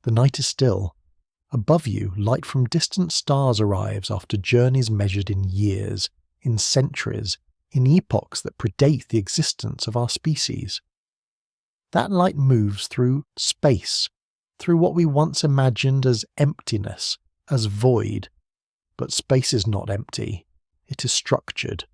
The night is still. Above you, light from distant stars arrives after journeys measured in years, in centuries, in epochs that predate the existence of our species. That light moves through space, through what we once imagined as emptiness, as void. But space is not empty. It is structured.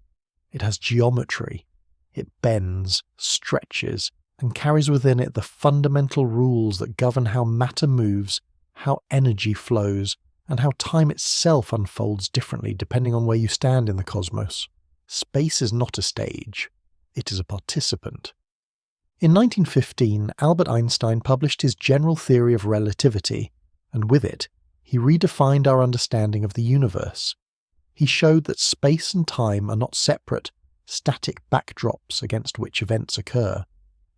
It has geometry. It bends, stretches, and carries within it the fundamental rules that govern how matter moves, how energy flows, and how time itself unfolds differently depending on where you stand in the cosmos. Space is not a stage. It is a participant. In 1915, Albert Einstein published his general theory of relativity, and with it, he redefined our understanding of the universe. He showed that space and time are not separate, static backdrops against which events occur.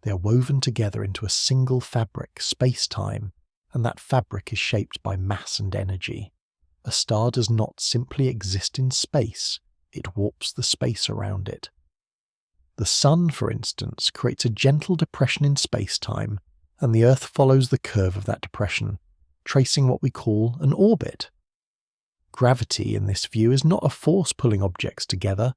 They are woven together into a single fabric, space-time, and that fabric is shaped by mass and energy. A star does not simply exist in space, it warps the space around it. The Sun, for instance, creates a gentle depression in space-time, and the Earth follows the curve of that depression, tracing what we call an orbit. Gravity, in this view, is not a force pulling objects together.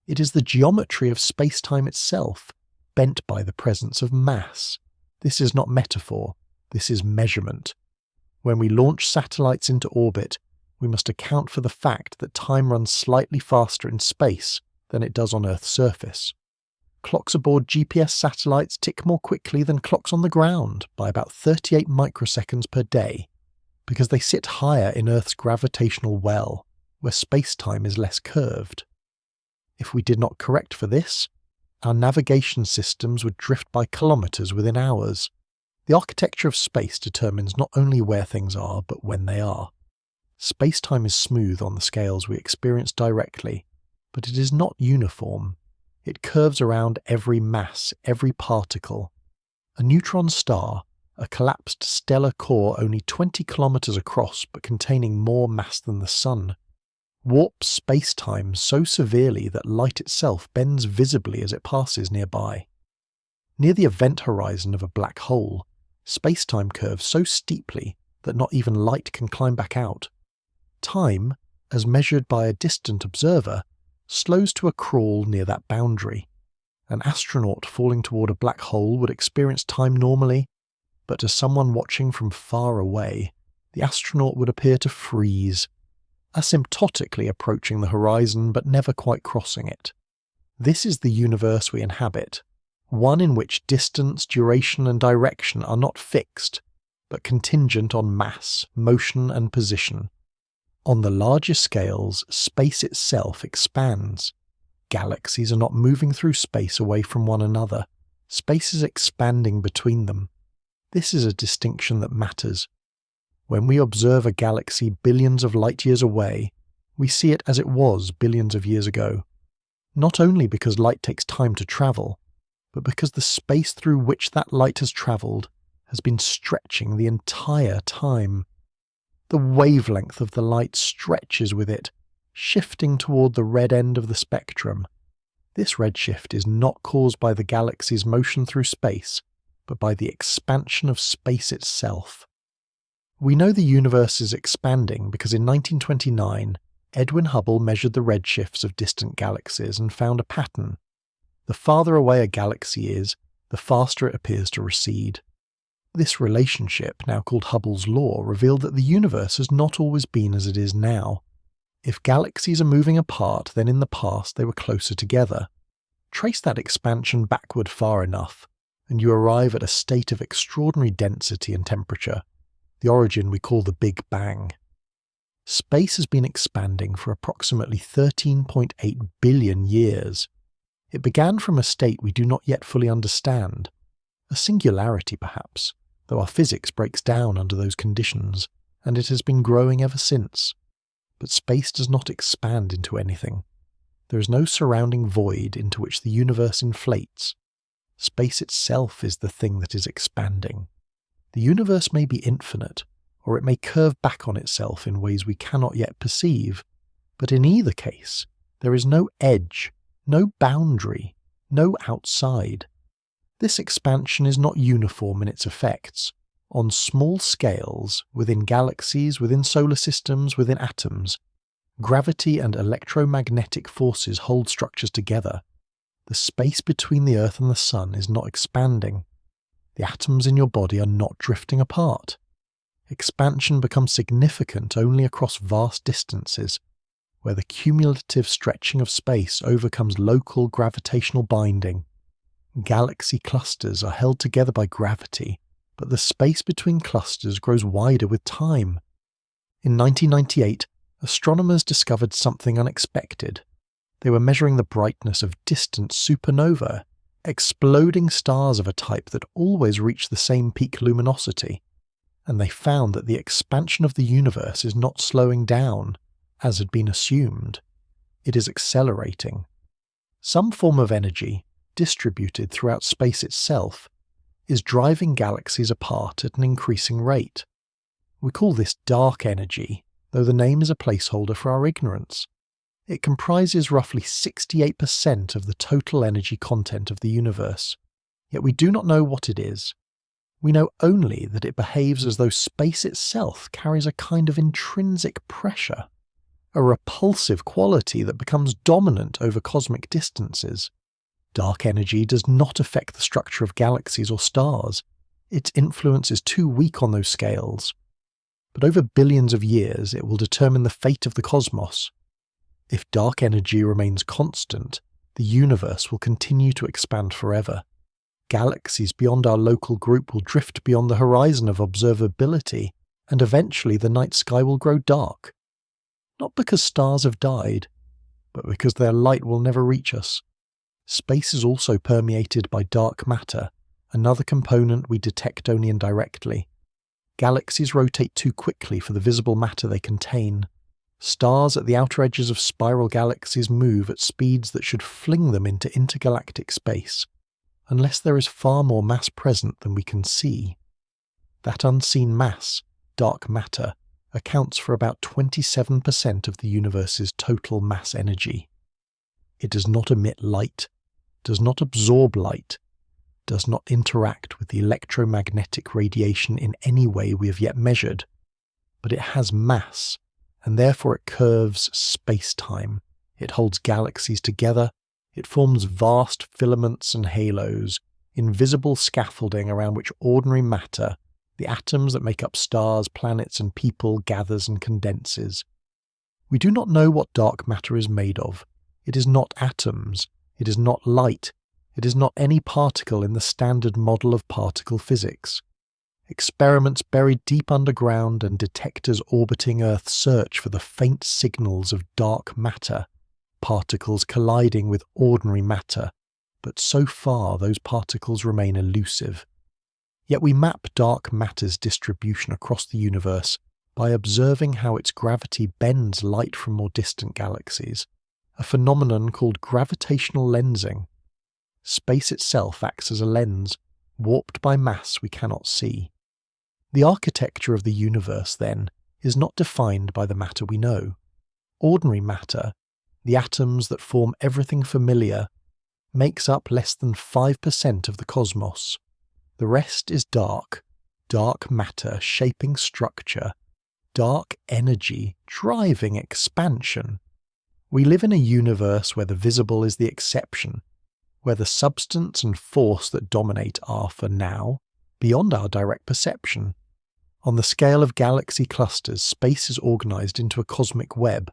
It is the geometry of space-time itself, bent by the presence of mass. This is not metaphor, this is measurement. When we launch satellites into orbit, we must account for the fact that time runs slightly faster in space than it does on Earth's surface. Clocks aboard GPS satellites tick more quickly than clocks on the ground by about 38 microseconds per day, because they sit higher in Earth's gravitational well, where space-time is less curved. If we did not correct for this, our navigation systems would drift by kilometers within hours. The architecture of space determines not only where things are, but when they are. Space-time is smooth on the scales we experience directly, but it is not uniform. It curves around every mass, every particle. A neutron star, a collapsed stellar core only 20 kilometers across but containing more mass than the Sun, warps space-time so severely that light itself bends visibly as it passes nearby. Near the event horizon of a black hole, space-time curves so steeply that not even light can climb back out. Time, as measured by a distant observer, slows to a crawl near that boundary. An astronaut falling toward a black hole would experience time normally, but to someone watching from far away, the astronaut would appear to freeze, asymptotically approaching the horizon but never quite crossing it. This is the universe we inhabit, one in which distance, duration and direction are not fixed, but contingent on mass, motion and position. On the larger scales, space itself expands. Galaxies are not moving through space away from one another. Space is expanding between them. This is a distinction that matters. When we observe a galaxy billions of light years away, we see it as it was billions of years ago. Not only because light takes time to travel, but because the space through which that light has travelled has been stretching the entire time. The wavelength of the light stretches with it, shifting toward the red end of the spectrum. This redshift is not caused by the galaxy's motion through space, but by the expansion of space itself. We know the universe is expanding because in 1929, Edwin Hubble measured the redshifts of distant galaxies and found a pattern. The farther away a galaxy is, the faster it appears to recede. This relationship, now called Hubble's law, revealed that the universe has not always been as it is now. If galaxies are moving apart, then in the past they were closer together. Trace that expansion backward far enough, and you arrive at a state of extraordinary density and temperature, the origin we call the Big Bang. Space has been expanding for approximately 13.8 billion years. It began from a state we do not yet fully understand, a singularity perhaps, though our physics breaks down under those conditions, and it has been growing ever since. But space does not expand into anything. There is no surrounding void into which the universe inflates. Space itself is the thing that is expanding. The universe may be infinite, or it may curve back on itself in ways we cannot yet perceive, but in either case, there is no edge, no boundary, no outside. This expansion is not uniform in its effects. On small scales, within galaxies, within solar systems, within atoms, gravity and electromagnetic forces hold structures together. The space between the Earth and the Sun is not expanding. The atoms in your body are not drifting apart. Expansion becomes significant only across vast distances, where the cumulative stretching of space overcomes local gravitational binding. Galaxy clusters are held together by gravity, but the space between clusters grows wider with time. In 1998, astronomers discovered something unexpected. They were measuring the brightness of distant supernovae, exploding stars of a type that always reach the same peak luminosity, and they found that the expansion of the universe is not slowing down, as had been assumed. It is accelerating. Some form of energy, distributed throughout space itself, is driving galaxies apart at an increasing rate. We call this dark energy, though the name is a placeholder for our ignorance. It comprises roughly 68% of the total energy content of the universe, yet we do not know what it is. We know only that it behaves as though space itself carries a kind of intrinsic pressure, a repulsive quality that becomes dominant over cosmic distances. Dark energy does not affect the structure of galaxies or stars. Its influence is too weak on those scales. But over billions of years, it will determine the fate of the cosmos. If dark energy remains constant, the universe will continue to expand forever. Galaxies beyond our local group will drift beyond the horizon of observability, and eventually the night sky will grow dark. Not because stars have died, but because their light will never reach us. Space is also permeated by dark matter, another component we detect only indirectly. Galaxies rotate too quickly for the visible matter they contain. Stars at the outer edges of spiral galaxies move at speeds that should fling them into intergalactic space, unless there is far more mass present than we can see. That unseen mass, dark matter, accounts for about 27% of the universe's total mass energy. It does not emit light, does not absorb light, does not interact with the electromagnetic radiation in any way we have yet measured, but it has mass, and therefore it curves space-time. It holds galaxies together, it forms vast filaments and halos, invisible scaffolding around which ordinary matter, the atoms that make up stars, planets, and people, gathers and condenses. We do not know what dark matter is made of. It is not atoms, it is not light, it is not any particle in the standard model of particle physics. Experiments buried deep underground and detectors orbiting Earth search for the faint signals of dark matter, particles colliding with ordinary matter, but so far those particles remain elusive. Yet we map dark matter's distribution across the universe by observing how its gravity bends light from more distant galaxies, a phenomenon called gravitational lensing. Space itself acts as a lens, warped by mass we cannot see. The architecture of the universe, then, is not defined by the matter we know. Ordinary matter, the atoms that form everything familiar, makes up less than 5% of the cosmos. The rest is dark matter shaping structure, dark energy driving expansion. We live in a universe where the visible is the exception, where the substance and force that dominate are, for now, beyond our direct perception. On the scale of galaxy clusters, space is organized into a cosmic web.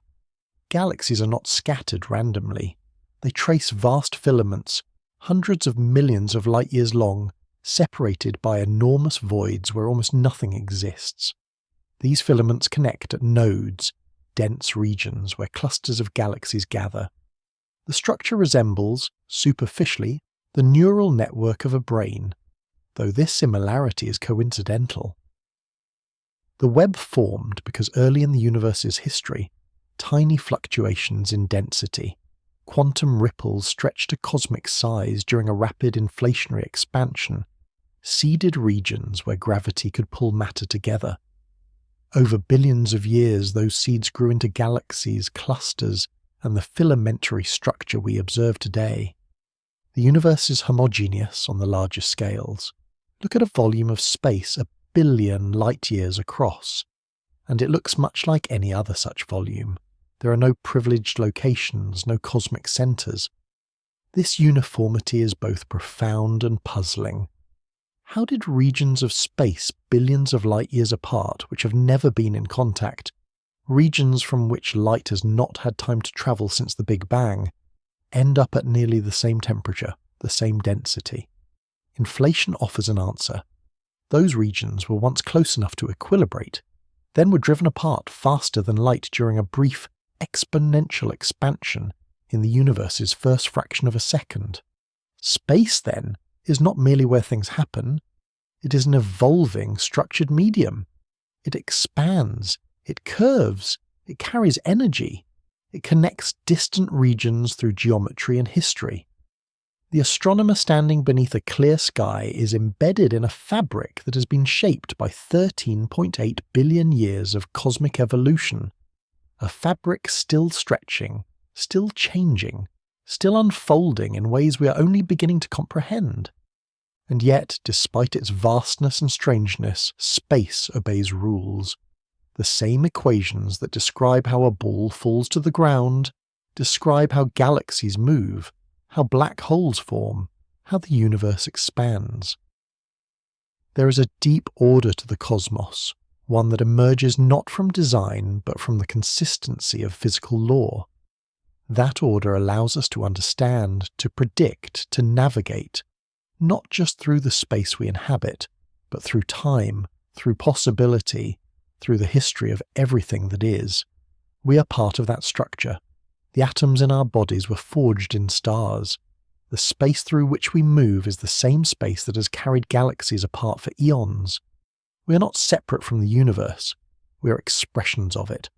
Galaxies are not scattered randomly. They trace vast filaments, hundreds of millions of light years long, separated by enormous voids where almost nothing exists. These filaments connect at nodes, dense regions where clusters of galaxies gather. The structure resembles, superficially, the neural network of a brain, though this similarity is coincidental. The web formed because early in the universe's history, tiny fluctuations in density, quantum ripples stretched to cosmic size during a rapid inflationary expansion, seeded regions where gravity could pull matter together. Over billions of years, those seeds grew into galaxies, clusters, and the filamentary structure we observe today. The universe is homogeneous on the larger scales. Look at a volume of space 1 billion light-years across, and it looks much like any other such volume. There are no privileged locations, no cosmic centres. This uniformity is both profound and puzzling. How did regions of space billions of light-years apart, which have never been in contact, regions from which light has not had time to travel since the Big Bang, end up at nearly the same temperature, the same density? Inflation offers an answer. Those regions were once close enough to equilibrate, then were driven apart faster than light during a brief, exponential expansion in the universe's first fraction of a second. Space, then, is not merely where things happen. It is an evolving, structured medium. It expands, it curves, it carries energy, it connects distant regions through geometry and history. The astronomer standing beneath a clear sky is embedded in a fabric that has been shaped by 13.8 billion years of cosmic evolution. A fabric still stretching, still changing, still unfolding in ways we are only beginning to comprehend. And yet, despite its vastness and strangeness, space obeys rules. The same equations that describe how a ball falls to the ground describe how galaxies move, how black holes form, how the universe expands. There is a deep order to the cosmos, one that emerges not from design but from the consistency of physical law. That order allows us to understand, to predict, to navigate, not just through the space we inhabit, but through time, through possibility, through the history of everything that is. We are part of that structure. The atoms in our bodies were forged in stars. The space through which we move is the same space that has carried galaxies apart for eons. We are not separate from the universe. We are expressions of it.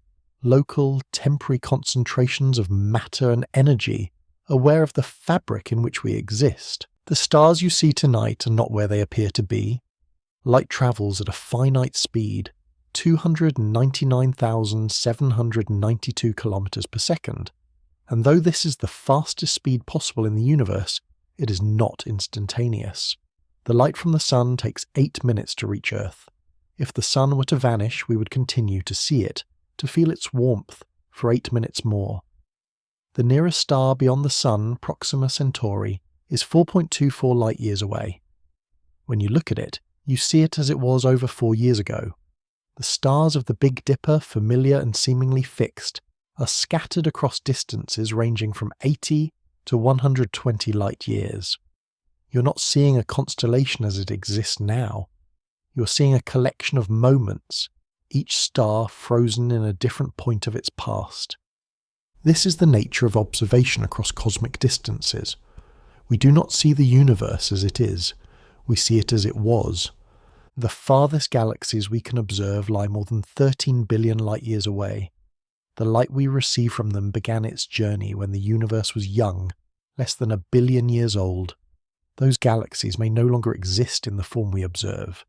Local, temporary concentrations of matter and energy, aware of the fabric in which we exist. The stars you see tonight are not where they appear to be. Light travels at a finite speed, 299,792 kilometers per second. And though this is the fastest speed possible in the universe, it is not instantaneous. The light from the sun takes 8 minutes to reach Earth. If the sun were to vanish, we would continue to see it, to feel its warmth, for 8 minutes more. The nearest star beyond the sun, Proxima Centauri, is 4.24 light-years away. When you look at it, you see it as it was over 4 years ago. The stars of the Big Dipper, familiar and seemingly fixed, are scattered across distances ranging from 80 to 120 light-years. You're not seeing a constellation as it exists now. You're seeing a collection of moments, each star frozen in a different point of its past. This is the nature of observation across cosmic distances. We do not see the universe as it is, we see it as it was. The farthest galaxies we can observe lie more than 13 billion light-years away. The light we receive from them began its journey when the universe was young, less than 1 billion years old. Those galaxies may no longer exist in the form we observe.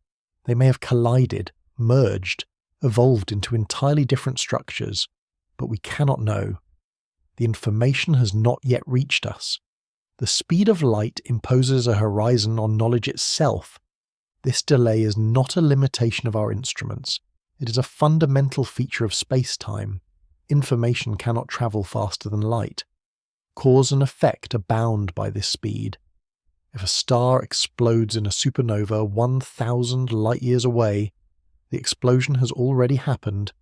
They may have collided, merged, evolved into entirely different structures, but we cannot know. The information has not yet reached us. The speed of light imposes a horizon on knowledge itself. This delay is not a limitation of our instruments. It is a fundamental feature of space-time. Information cannot travel faster than light. Cause and effect are bound by this speed. If a star explodes in a supernova 1,000 light-years away, the explosion has already happened,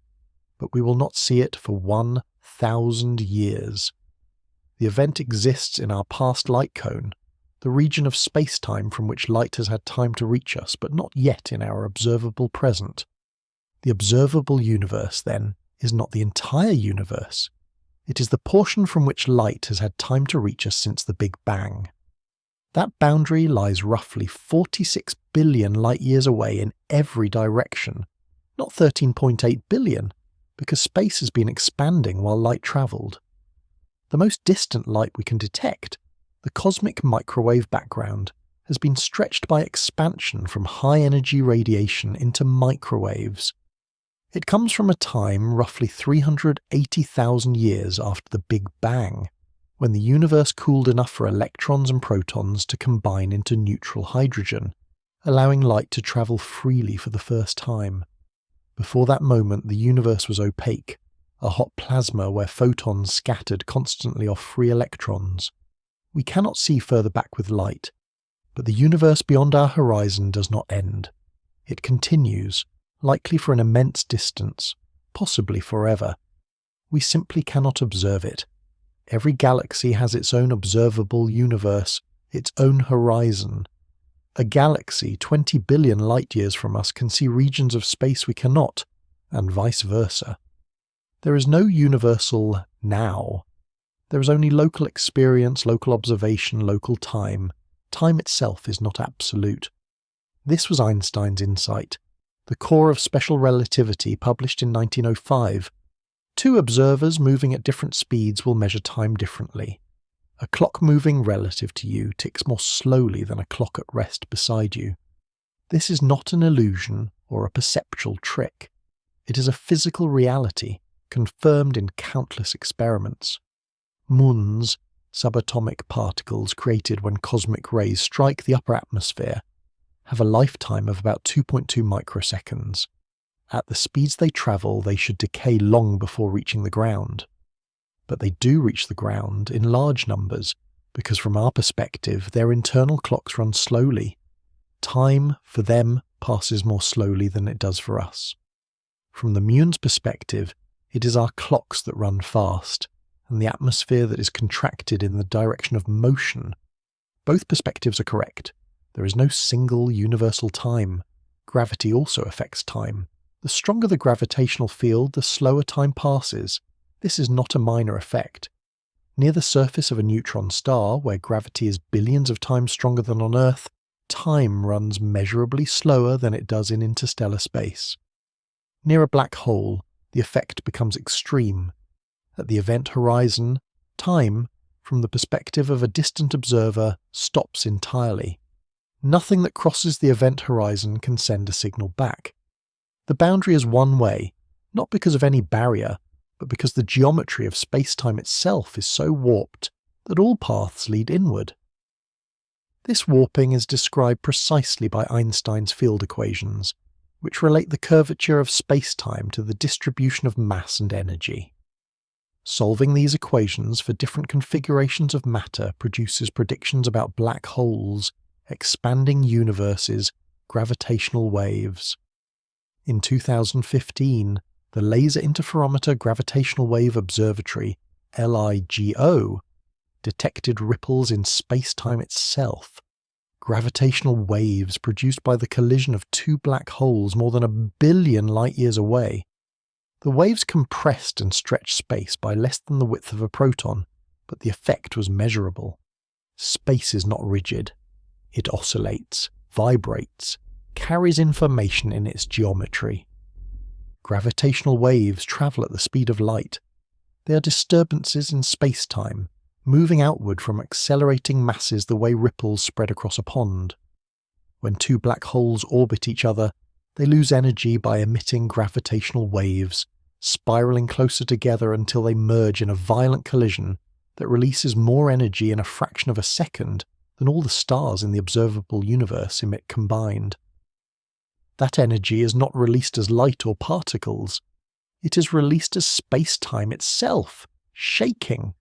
but we will not see it for 1,000 years. The event exists in our past light cone, the region of space-time from which light has had time to reach us, but not yet in our observable present. The observable universe, then, is not the entire universe. It is the portion from which light has had time to reach us since the Big Bang. That boundary lies roughly 46 billion light-years away in every direction, not 13.8 billion, because space has been expanding while light travelled. The most distant light we can detect, the cosmic microwave background, has been stretched by expansion from high-energy radiation into microwaves. It comes from a time roughly 380,000 years after the Big Bang, when the universe cooled enough for electrons and protons to combine into neutral hydrogen, allowing light to travel freely for the first time. Before that moment, the universe was opaque, a hot plasma where photons scattered constantly off free electrons. We cannot see further back with light, but the universe beyond our horizon does not end. It continues, likely for an immense distance, possibly forever. We simply cannot observe it. Every galaxy has its own observable universe, its own horizon. A galaxy 20 billion light-years from us can see regions of space we cannot, and vice versa. There is no universal now. There is only local experience, local observation, local time. Time itself is not absolute. This was Einstein's insight, the core of special relativity published in 1905. Two observers moving at different speeds will measure time differently. A clock moving relative to you ticks more slowly than a clock at rest beside you. This is not an illusion or a perceptual trick. It is a physical reality, confirmed in countless experiments. Muons, subatomic particles created when cosmic rays strike the upper atmosphere, have a lifetime of about 2.2 microseconds. At the speeds they travel, they should decay long before reaching the ground. But they do reach the ground in large numbers, because from our perspective, their internal clocks run slowly. Time, for them, passes more slowly than it does for us. From the muon's perspective, it is our clocks that run fast, and the atmosphere that is contracted in the direction of motion. Both perspectives are correct. There is no single universal time. Gravity also affects time. The stronger the gravitational field, the slower time passes. This is not a minor effect. Near the surface of a neutron star, where gravity is billions of times stronger than on Earth, time runs measurably slower than it does in interstellar space. Near a black hole, the effect becomes extreme. At the event horizon, time, from the perspective of a distant observer, stops entirely. Nothing that crosses the event horizon can send a signal back. The boundary is one way, not because of any barrier, but because the geometry of space-time itself is so warped that all paths lead inward. This warping is described precisely by Einstein's field equations, which relate the curvature of space-time to the distribution of mass and energy. Solving these equations for different configurations of matter produces predictions about black holes, expanding universes, gravitational waves. In 2015, the Laser Interferometer Gravitational Wave Observatory, LIGO, detected ripples in space-time itself, gravitational waves produced by the collision of two black holes more than 1 billion light-years away. The waves compressed and stretched space by less than the width of a proton, but the effect was measurable. Space is not rigid. It oscillates, vibrates, carries information in its geometry. Gravitational waves travel at the speed of light. They are disturbances in space-time, moving outward from accelerating masses the way ripples spread across a pond. When two black holes orbit each other, they lose energy by emitting gravitational waves, spiraling closer together until they merge in a violent collision that releases more energy in a fraction of a second than all the stars in the observable universe emit combined. That energy is not released as light or particles. It is released as space-time itself, shaking.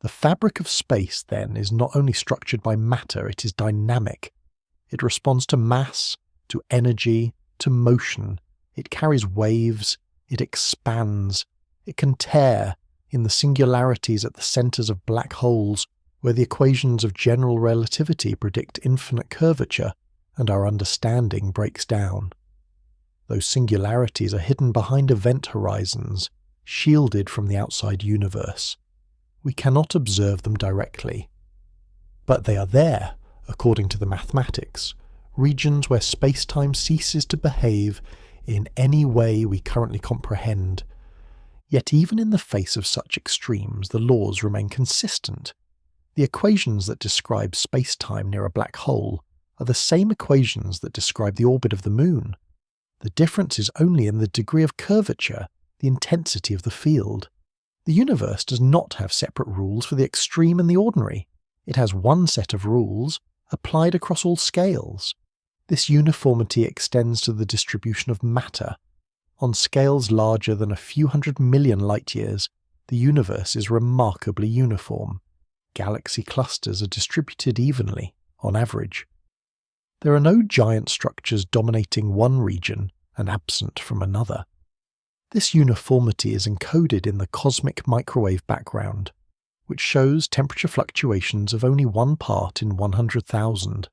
The fabric of space, then, is not only structured by matter, it is dynamic. It responds to mass, to energy, to motion. It carries waves. It expands. It can tear in the singularities at the centers of black holes, where the equations of general relativity predict infinite curvature, and our understanding breaks down. Those singularities are hidden behind event horizons, shielded from the outside universe. We cannot observe them directly. But they are there, according to the mathematics, regions where space-time ceases to behave in any way we currently comprehend. Yet even in the face of such extremes, the laws remain consistent. The equations that describe space-time near a black hole are the same equations that describe the orbit of the moon. The difference is only in the degree of curvature, the intensity of the field. The universe does not have separate rules for the extreme and the ordinary. It has one set of rules, applied across all scales. This uniformity extends to the distribution of matter. On scales larger than a few 100 million light-years, the universe is remarkably uniform. Galaxy clusters are distributed evenly, on average. There are no giant structures dominating one region and absent from another. This uniformity is encoded in the cosmic microwave background, which shows temperature fluctuations of only 1 part in 100,000.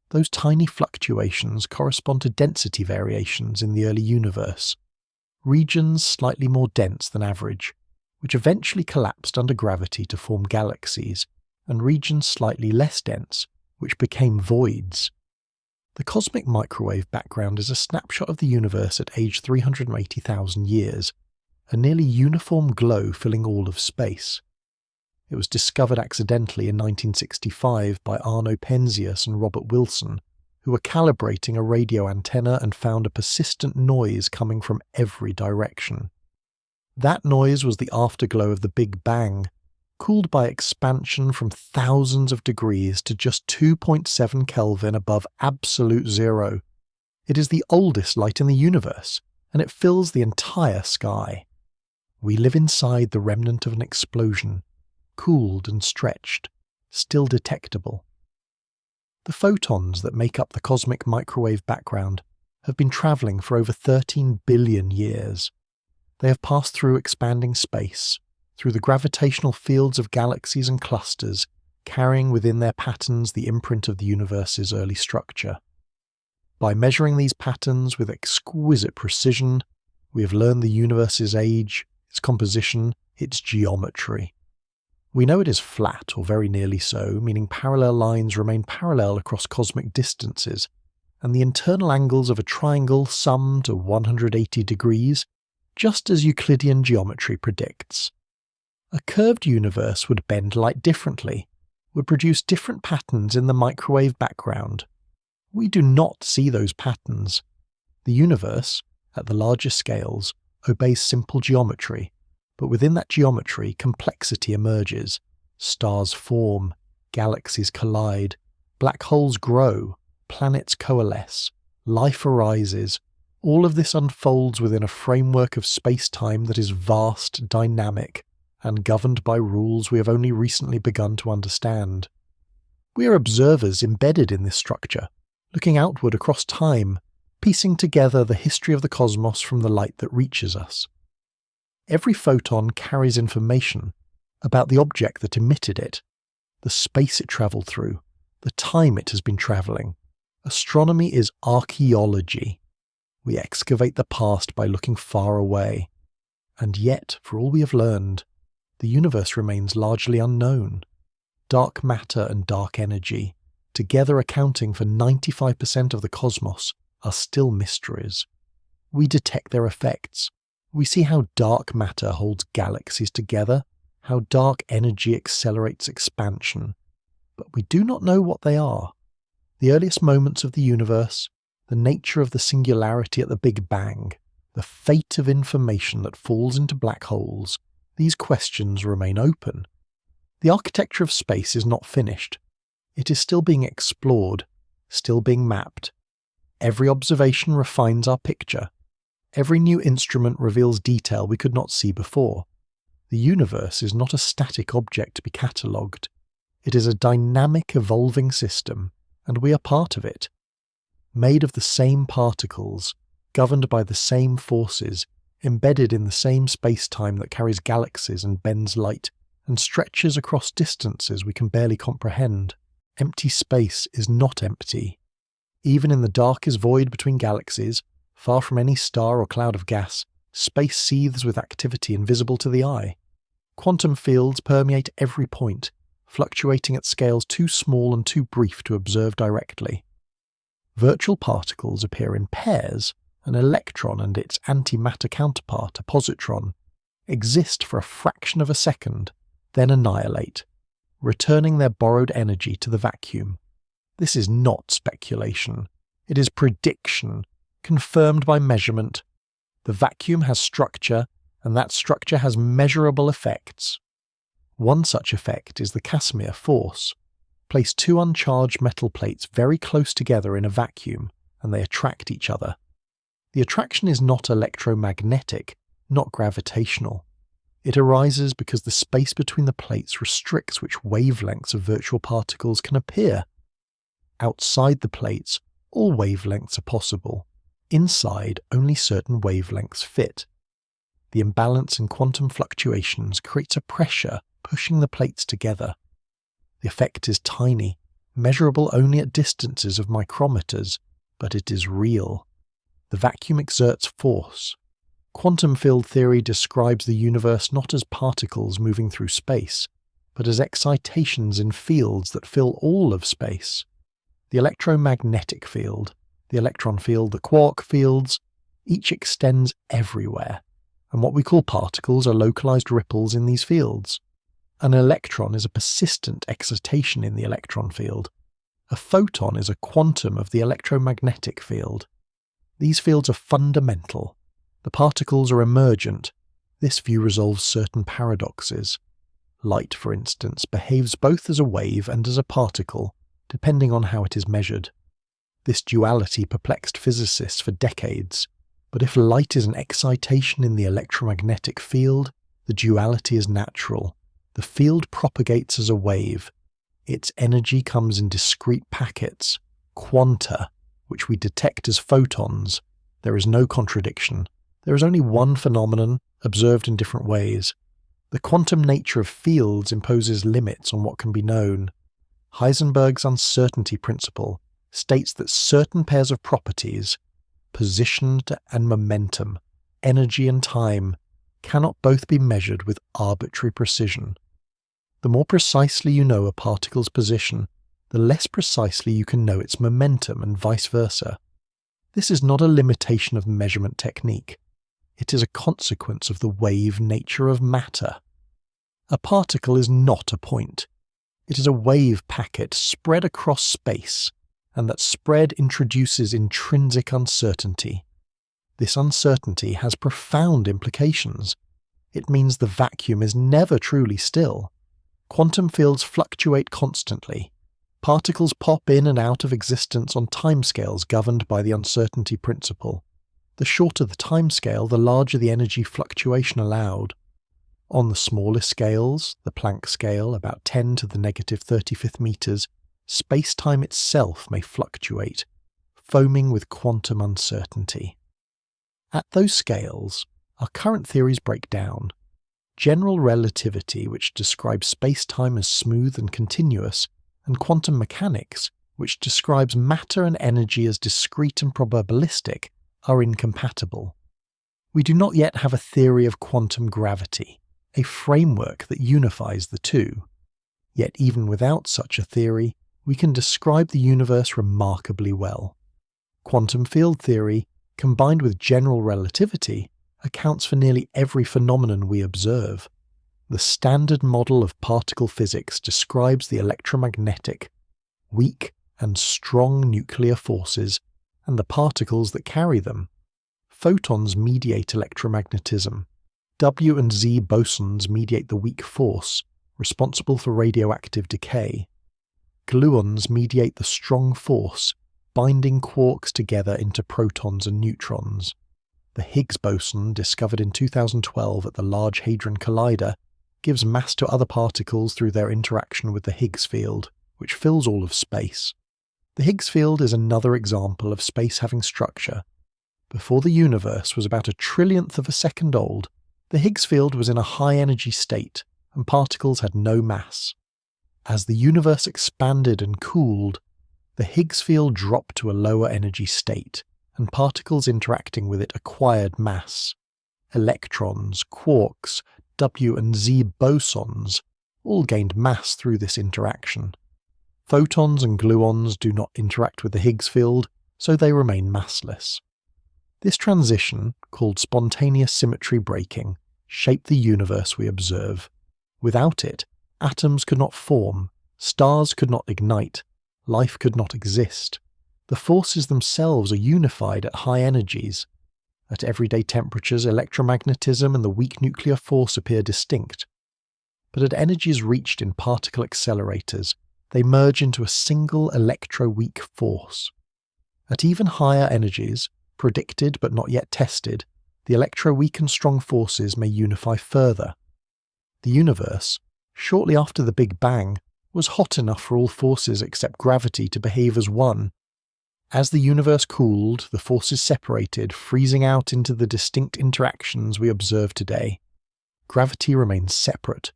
Those tiny fluctuations correspond to density variations in the early universe, regions slightly more dense than average, which eventually collapsed under gravity to form galaxies, and regions slightly less dense, which became voids. The cosmic microwave background is a snapshot of the universe at age 380,000 years, a nearly uniform glow filling all of space. It was discovered accidentally in 1965 by Arno Penzias and Robert Wilson, who were calibrating a radio antenna and found a persistent noise coming from every direction. That noise was the afterglow of the Big Bang, cooled by expansion from thousands of degrees to just 2.7 Kelvin above absolute zero. It is the oldest light in the universe, and it fills the entire sky. We live inside the remnant of an explosion, cooled and stretched, still detectable. The photons that make up the cosmic microwave background have been travelling for over 13 billion years. They have passed through expanding space, through the gravitational fields of galaxies and clusters, carrying within their patterns the imprint of the universe's early structure. By measuring these patterns with exquisite precision, we have learned the universe's age, its composition, its geometry. We know it is flat, or very nearly so, meaning parallel lines remain parallel across cosmic distances, and the internal angles of a triangle sum to 180 degrees, just as Euclidean geometry predicts. A curved universe would bend light differently, would produce different patterns in the microwave background. We do not see those patterns. The universe, at the larger scales, obeys simple geometry, but within that geometry complexity emerges. Stars form, galaxies collide, black holes grow, planets coalesce, life arises. All of this unfolds within a framework of space-time that is vast, dynamic, and governed by rules we have only recently begun to understand. We are observers embedded in this structure, looking outward across time, piecing together the history of the cosmos from the light that reaches us. Every photon carries information about the object that emitted it, the space it travelled through, the time it has been travelling. Astronomy is archaeology. We excavate the past by looking far away. And yet, for all we have learned, the universe remains largely unknown. Dark matter and dark energy, together accounting for 95% of the cosmos, are still mysteries. We detect their effects. We see how dark matter holds galaxies together, how dark energy accelerates expansion. But we do not know what they are. The earliest moments of the universe, the nature of the singularity at the Big Bang, the fate of information that falls into black holes, these questions remain open. The architecture of space is not finished. It is still being explored, still being mapped. Every observation refines our picture. Every new instrument reveals detail we could not see before. The universe is not a static object to be catalogued. It is a dynamic, evolving system, and we are part of it. Made of the same particles, governed by the same forces, embedded in the same space-time that carries galaxies and bends light, and stretches across distances we can barely comprehend. Empty space is not empty. Even in the darkest void between galaxies, far from any star or cloud of gas, space seethes with activity invisible to the eye. Quantum fields permeate every point, fluctuating at scales too small and too brief to observe directly. Virtual particles appear in pairs. An electron and its antimatter counterpart, a positron, exist for a fraction of a second, then annihilate, returning their borrowed energy to the vacuum. This is not speculation. It is prediction, confirmed by measurement. The vacuum has structure, and that structure has measurable effects. One such effect is the Casimir force. Place two uncharged metal plates very close together in a vacuum, and they attract each other. The attraction is not electromagnetic, not gravitational. It arises because the space between the plates restricts which wavelengths of virtual particles can appear. Outside the plates, all wavelengths are possible. Inside, only certain wavelengths fit. The imbalance in quantum fluctuations creates a pressure pushing the plates together. The effect is tiny, measurable only at distances of micrometers, but it is real. The vacuum exerts force. Quantum field theory describes the universe not as particles moving through space, but as excitations in fields that fill all of space. The electromagnetic field, the electron field, the quark fields, each extends everywhere, and what we call particles are localized ripples in these fields. An electron is a persistent excitation in the electron field. A photon is a quantum of the electromagnetic field. These fields are fundamental. The particles are emergent. This view resolves certain paradoxes. Light, for instance, behaves both as a wave and as a particle, depending on how it is measured. This duality perplexed physicists for decades, but if light is an excitation in the electromagnetic field, the duality is natural. The field propagates as a wave. Its energy comes in discrete packets, quanta, which we detect as photons. There is no contradiction. There is only one phenomenon, observed in different ways. The quantum nature of fields imposes limits on what can be known. Heisenberg's uncertainty principle states that certain pairs of properties, position and momentum, energy and time, cannot both be measured with arbitrary precision. The more precisely you know a particle's position, the less precisely you can know its momentum, and vice versa. This is not a limitation of measurement technique. It is a consequence of the wave nature of matter. A particle is not a point. It is a wave packet spread across space, and that spread introduces intrinsic uncertainty. This uncertainty has profound implications. It means the vacuum is never truly still. Quantum fields fluctuate constantly. Particles pop in and out of existence on timescales governed by the uncertainty principle. The shorter the timescale, the larger the energy fluctuation allowed. On the smaller scales, the Planck scale, about 10 to the negative 35th meters, space-time itself may fluctuate, foaming with quantum uncertainty. At those scales, our current theories break down. General relativity, which describes space-time as smooth and continuous, and quantum mechanics, which describes matter and energy as discrete and probabilistic, are incompatible. We do not yet have a theory of quantum gravity, a framework that unifies the two. Yet even without such a theory, we can describe the universe remarkably well. Quantum field theory, combined with general relativity, accounts for nearly every phenomenon we observe. The standard model of particle physics describes the electromagnetic, weak and strong nuclear forces, and the particles that carry them. Photons mediate electromagnetism. W and Z bosons mediate the weak force, responsible for radioactive decay. Gluons mediate the strong force, binding quarks together into protons and neutrons. The Higgs boson, discovered in 2012 at the Large Hadron Collider, gives mass to other particles through their interaction with the Higgs field, which fills all of space. The Higgs field is another example of space having structure. Before the universe was about a trillionth of a second old, the Higgs field was in a high-energy state, and particles had no mass. As the universe expanded and cooled, the Higgs field dropped to a lower energy state, and particles interacting with it acquired mass. Electrons, quarks, W and Z bosons all gained mass through this interaction. Photons and gluons do not interact with the Higgs field, so they remain massless. This transition, called spontaneous symmetry breaking, shaped the universe we observe. Without it, atoms could not form, stars could not ignite, life could not exist. The forces themselves are unified at high energies. At everyday temperatures, electromagnetism and the weak nuclear force appear distinct. But at energies reached in particle accelerators, they merge into a single electroweak force. At even higher energies, predicted but not yet tested, the electroweak and strong forces may unify further. The universe, shortly after the Big Bang, was hot enough for all forces except gravity to behave as one. As the universe cooled, the forces separated, freezing out into the distinct interactions we observe today. Gravity remains separate.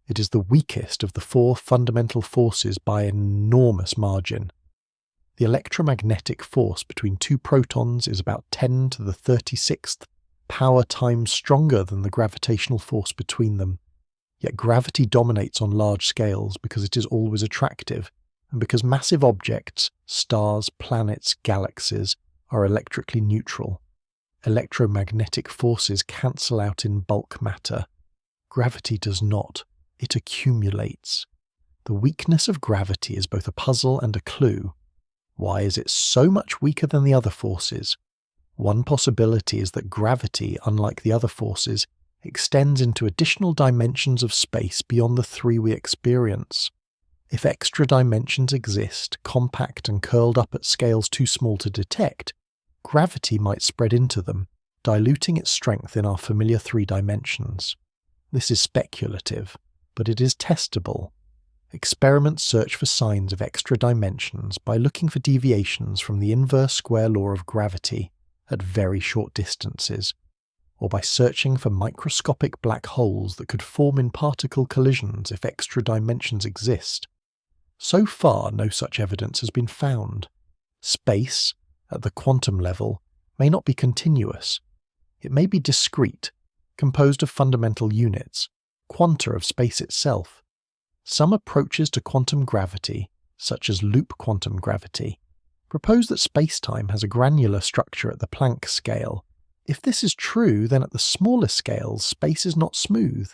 It is the weakest of the four fundamental forces by an enormous margin. The electromagnetic force between two protons is about 10 to the 36th power times stronger than the gravitational force between them. Yet gravity dominates on large scales because it is always attractive, and because massive objects, stars, planets, galaxies, are electrically neutral. Electromagnetic forces cancel out in bulk matter. Gravity does not. It accumulates. The weakness of gravity is both a puzzle and a clue. Why is it so much weaker than the other forces? One possibility is that gravity, unlike the other forces, extends into additional dimensions of space beyond the three we experience. If extra dimensions exist, compact and curled up at scales too small to detect, gravity might spread into them, diluting its strength in our familiar 3 dimensions. This is speculative, but it is testable. Experiments search for signs of extra dimensions by looking for deviations from the inverse square law of gravity at very short distances, or by searching for microscopic black holes that could form in particle collisions if extra dimensions exist. So far, no such evidence has been found. Space, at the quantum level, may not be continuous. It may be discrete, composed of fundamental units, quanta of space itself. Some approaches to quantum gravity, such as loop quantum gravity, propose that spacetime has a granular structure at the Planck scale. If this is true, then at the smaller scales, space is not smooth.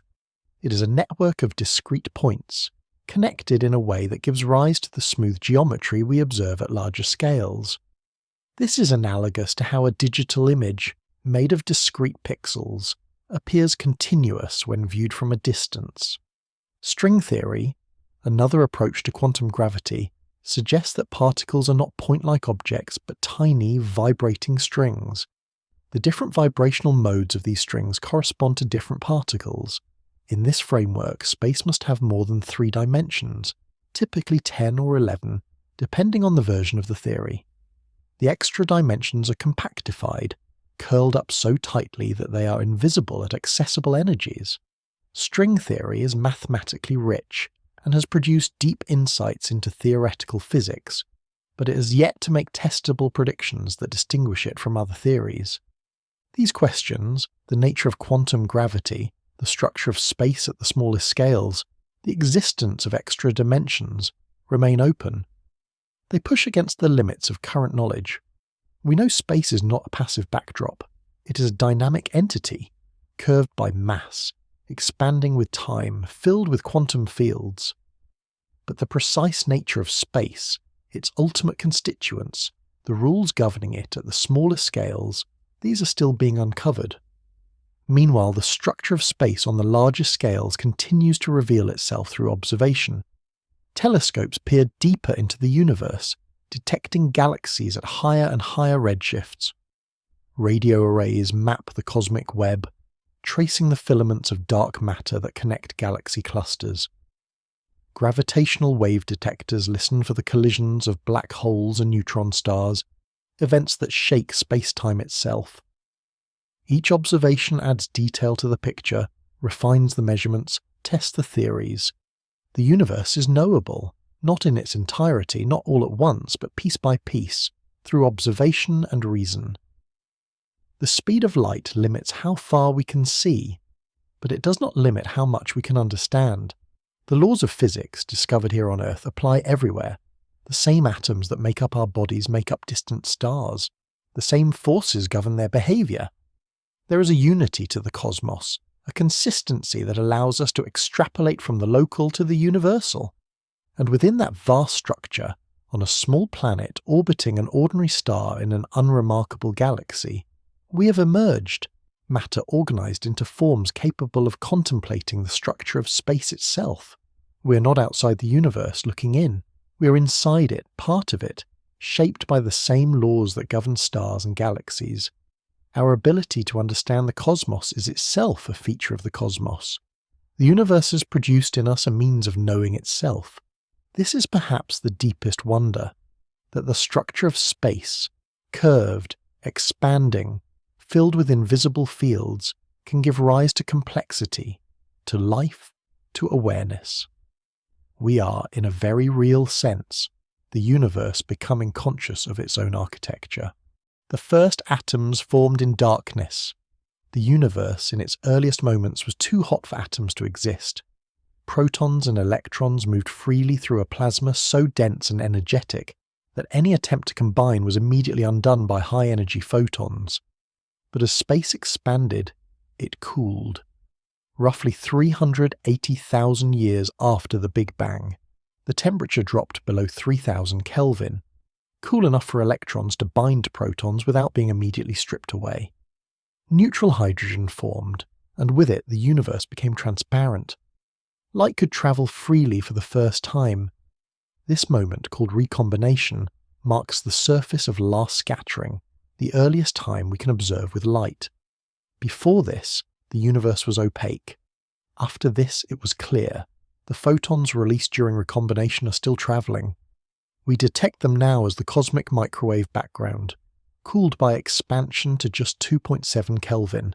It is a network of discrete points, connected in a way that gives rise to the smooth geometry we observe at larger scales. This is analogous to how a digital image, made of discrete pixels, appears continuous when viewed from a distance. String theory, another approach to quantum gravity, suggests that particles are not point-like objects but tiny, vibrating strings. The different vibrational modes of these strings correspond to different particles. In this framework, space must have more than 3 dimensions, typically 10 or 11, depending on the version of the theory. The extra dimensions are compactified, curled up so tightly that they are invisible at accessible energies. String theory is mathematically rich and has produced deep insights into theoretical physics, but it has yet to make testable predictions that distinguish it from other theories. These questions, the nature of quantum gravity, the structure of space at the smallest scales, the existence of extra dimensions, remain open. They push against the limits of current knowledge. We know space is not a passive backdrop. It is a dynamic entity, curved by mass, expanding with time, filled with quantum fields. But the precise nature of space, its ultimate constituents, the rules governing it at the smallest scales, these are still being uncovered. Meanwhile, the structure of space on the larger scales continues to reveal itself through observation. Telescopes peer deeper into the universe, detecting galaxies at higher and higher redshifts. Radio arrays map the cosmic web, tracing the filaments of dark matter that connect galaxy clusters. Gravitational wave detectors listen for the collisions of black holes and neutron stars, events that shake space-time itself. Each observation adds detail to the picture, refines the measurements, tests the theories. The universe is knowable, not in its entirety, not all at once, but piece by piece, through observation and reason. The speed of light limits how far we can see, but it does not limit how much we can understand. The laws of physics discovered here on Earth apply everywhere. The same atoms that make up our bodies make up distant stars. The same forces govern their behavior. There is a unity to the cosmos, a consistency that allows us to extrapolate from the local to the universal. And within that vast structure, on a small planet orbiting an ordinary star in an unremarkable galaxy, we have emerged, matter organized into forms capable of contemplating the structure of space itself. We are not outside the universe looking in. We are inside it, part of it, shaped by the same laws that govern stars and galaxies. Our ability to understand the cosmos is itself a feature of the cosmos. The universe has produced in us a means of knowing itself. This is perhaps the deepest wonder, that the structure of space, curved, expanding, filled with invisible fields, can give rise to complexity, to life, to awareness. We are, in a very real sense, the universe becoming conscious of its own architecture. The first atoms formed in darkness. The universe, in its earliest moments, was too hot for atoms to exist. Protons and electrons moved freely through a plasma so dense and energetic that any attempt to combine was immediately undone by high-energy photons. But as space expanded, it cooled. Roughly 380,000 years after the Big Bang, the temperature dropped below 3,000 Kelvin, cool enough for electrons to bind to protons without being immediately stripped away. Neutral hydrogen formed, and with it the universe became transparent. Light could travel freely for the first time. This moment, called recombination, marks the surface of last scattering, the earliest time we can observe with light. Before this, the universe was opaque. After this, it was clear. The photons released during recombination are still travelling. We detect them now as the cosmic microwave background, cooled by expansion to just 2.7 Kelvin,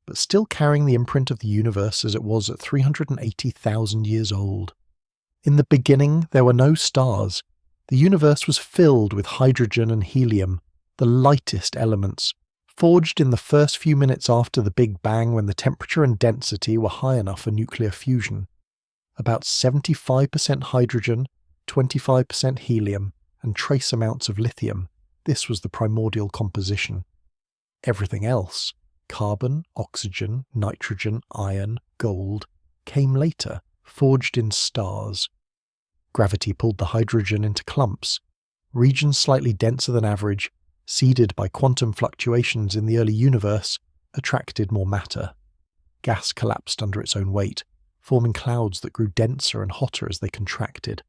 but still carrying the imprint of the universe as it was at 380,000 years old. In the beginning, there were no stars. The universe was filled with hydrogen and helium, the lightest elements, forged in the first few minutes after the Big Bang when the temperature and density were high enough for nuclear fusion. About 75% hydrogen, 25% helium, and trace amounts of lithium. This was the primordial composition. Everything else, carbon, oxygen, nitrogen, iron, gold, came later, forged in stars. Gravity pulled the hydrogen into clumps. Regions slightly denser than average, seeded by quantum fluctuations in the early universe, attracted more matter. Gas collapsed under its own weight, forming clouds that grew denser and hotter as they contracted.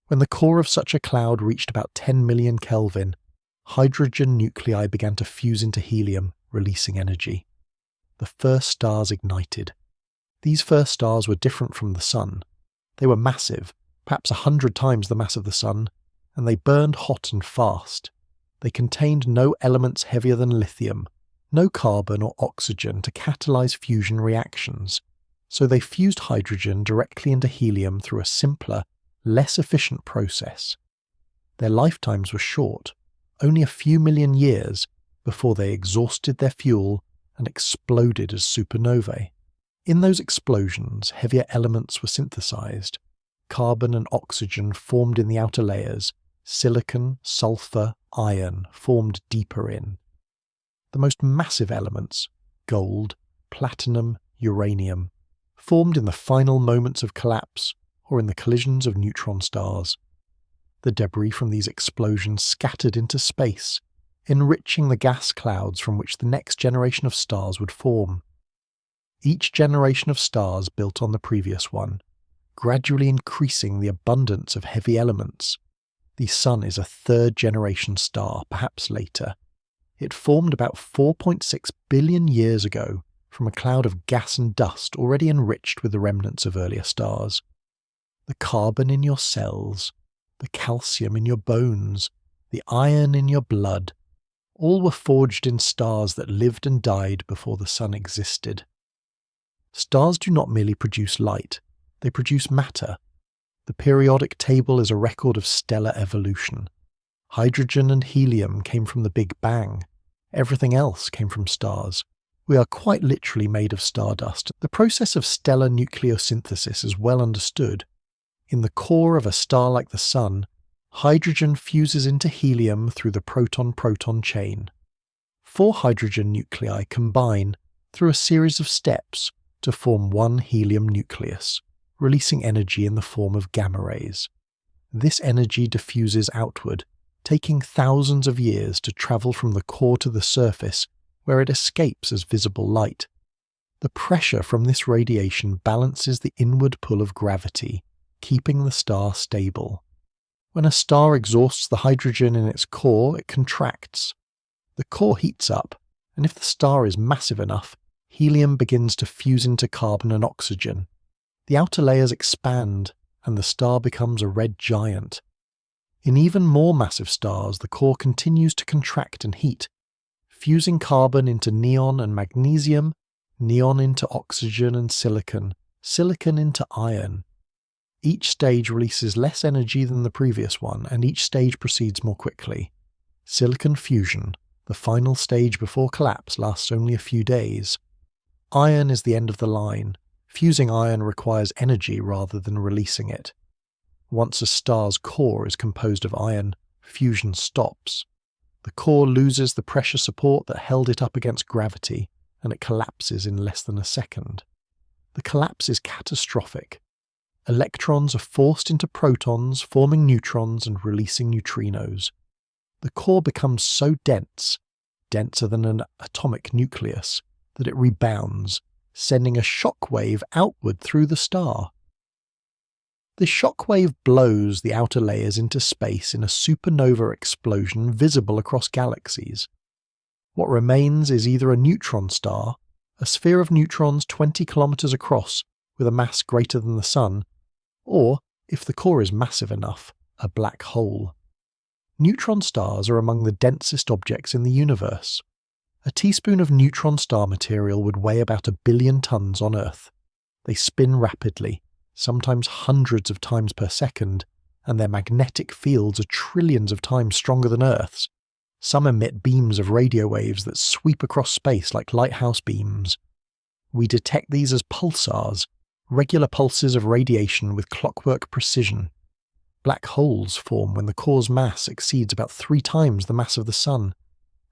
When the core of such a cloud reached about 10 million Kelvin, hydrogen nuclei began to fuse into helium, releasing energy. The first stars ignited. These first stars were different from the Sun. They were massive, perhaps 100 times the mass of the Sun, and they burned hot and fast. They contained no elements heavier than lithium, no carbon or oxygen to catalyze fusion reactions, so they fused hydrogen directly into helium through a simpler, less efficient process. Their lifetimes were short, only a few million years before they exhausted their fuel and exploded as supernovae. In those explosions, heavier elements were synthesized. Carbon and oxygen formed in the outer layers. Silicon, sulfur, iron formed deeper in. The most massive elements, gold, platinum, uranium, formed in the final moments of collapse or in the collisions of neutron stars. The debris from these explosions scattered into space, enriching the gas clouds from which the next generation of stars would form. Each generation of stars built on the previous one, gradually increasing the abundance of heavy elements. The Sun is a third-generation star, perhaps later. It formed about 4.6 billion years ago from a cloud of gas and dust already enriched with the remnants of earlier stars. The carbon in your cells, the calcium in your bones, the iron in your blood, all were forged in stars that lived and died before the Sun existed. Stars do not merely produce light, they produce matter. The periodic table is a record of stellar evolution. Hydrogen and helium came from the Big Bang. Everything else came from stars. We are quite literally made of stardust. The process of stellar nucleosynthesis is well understood. In the core of a star like the Sun, hydrogen fuses into helium through the proton-proton chain. 4 hydrogen nuclei combine through a series of steps to form one helium nucleus, releasing energy in the form of gamma rays. This energy diffuses outward, taking thousands of years to travel from the core to the surface, where it escapes as visible light. The pressure from this radiation balances the inward pull of gravity, keeping the star stable. When a star exhausts the hydrogen in its core, it contracts. The core heats up, and if the star is massive enough, helium begins to fuse into carbon and oxygen. The outer layers expand, and the star becomes a red giant. In even more massive stars, the core continues to contract and heat, fusing carbon into neon and magnesium, neon into oxygen and silicon, silicon into iron. Each stage releases less energy than the previous one, and each stage proceeds more quickly. Silicon fusion, the final stage before collapse, lasts only a few days. Iron is the end of the line. Fusing iron requires energy rather than releasing it. Once a star's core is composed of iron, fusion stops. The core loses the pressure support that held it up against gravity, and it collapses in less than a second. The collapse is catastrophic. Electrons are forced into protons, forming neutrons and releasing neutrinos. The core becomes so dense, denser than an atomic nucleus, that it rebounds, sending a shock wave outward through the star. The shock wave blows the outer layers into space in a supernova explosion visible across galaxies. What remains is either a neutron star, a sphere of neutrons 20 kilometers across with a mass greater than the Sun, or, if the core is massive enough, a black hole. Neutron stars are among the densest objects in the universe. A teaspoon of neutron star material would weigh about 1 billion tons on Earth. They spin rapidly, sometimes hundreds of times per second, and their magnetic fields are trillions of times stronger than Earth's. Some emit beams of radio waves that sweep across space like lighthouse beams. We detect these as pulsars, regular pulses of radiation with clockwork precision. Black holes form when the core's mass exceeds about 3 times the mass of the Sun.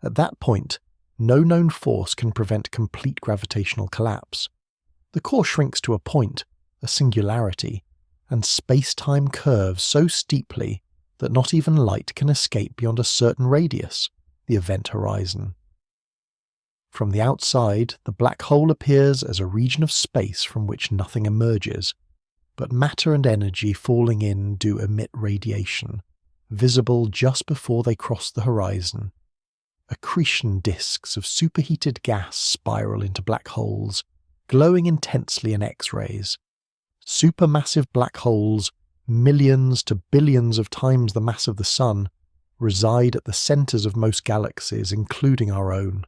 At that point, no known force can prevent complete gravitational collapse. The core shrinks to a point, a singularity, and space-time curves so steeply that not even light can escape beyond a certain radius, the event horizon. From the outside, the black hole appears as a region of space from which nothing emerges, but matter and energy falling in do emit radiation, visible just before they cross the horizon. Accretion disks of superheated gas spiral into black holes, glowing intensely in X-rays. Supermassive black holes, millions to billions of times the mass of the Sun, reside at the centres of most galaxies, including our own.